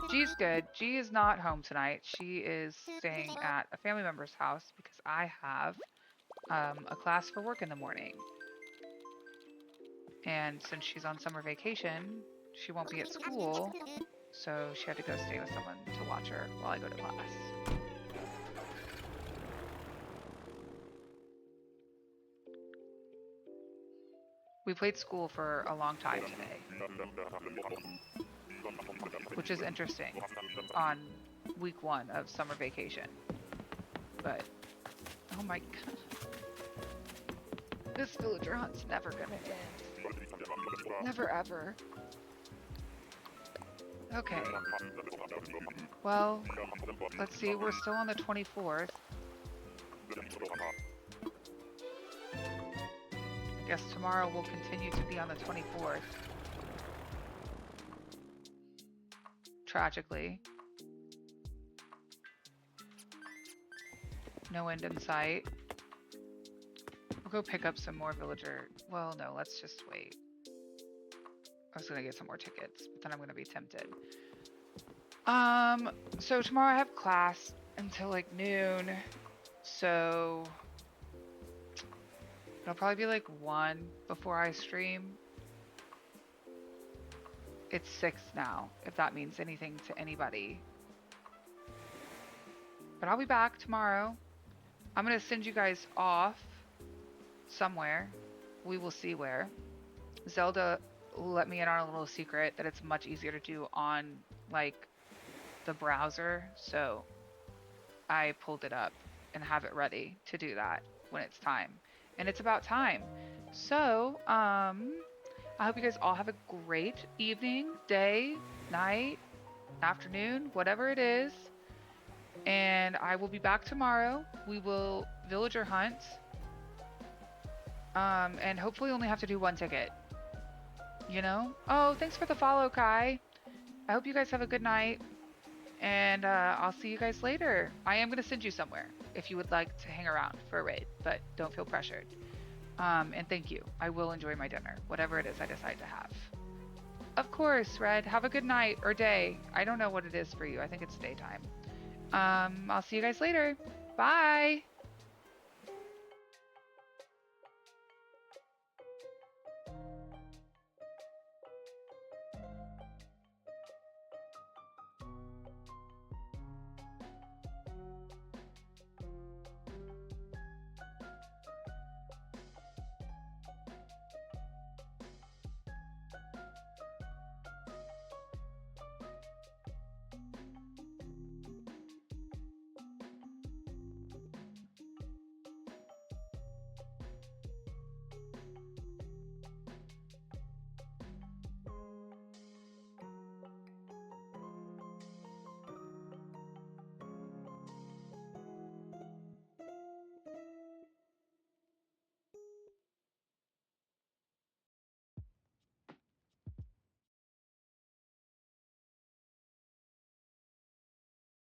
G's good. G is not home tonight. She is staying at a family member's house because I have a class for work in the morning. And since she's on summer vacation, she won't be at school, so she had to go stay with someone to watch her while I go to class. We played school for a long time today, which is interesting on week 1 of summer vacation. But, oh my god. This villager hunt's never gonna end. Never ever. Okay. Well, let's see, we're still on the 24th. I guess tomorrow will continue to be on the 24th. Tragically. No end in sight. We'll go pick up some more villager. Well, no, let's just wait. I was gonna get some more tickets, but then I'm gonna be tempted. So tomorrow I have class until like noon. So it'll probably be like 1 before I stream. It's 6 now, if that means anything to anybody. But I'll be back tomorrow. I'm gonna send you guys off somewhere. We will see where. Zelda let me in on a little secret that it's much easier to do on like the browser, so I pulled it up and have it ready to do that when it's time. And it's about time. So, I hope you guys all have a great evening, day, night, afternoon, whatever it is. And I will be back tomorrow. We will villager hunt. And hopefully only have to do 1 ticket. You know? Oh, thanks for the follow, Kai. I hope you guys have a good night. And I'll see you guys later. I am going to send you somewhere if you would like to hang around for a raid, but don't feel pressured. And thank you. I will enjoy my dinner, whatever it is I decide to have. Of course, Red. Have a good night or day. I don't know what it is for you. I think it's daytime. I'll see you guys later. Bye.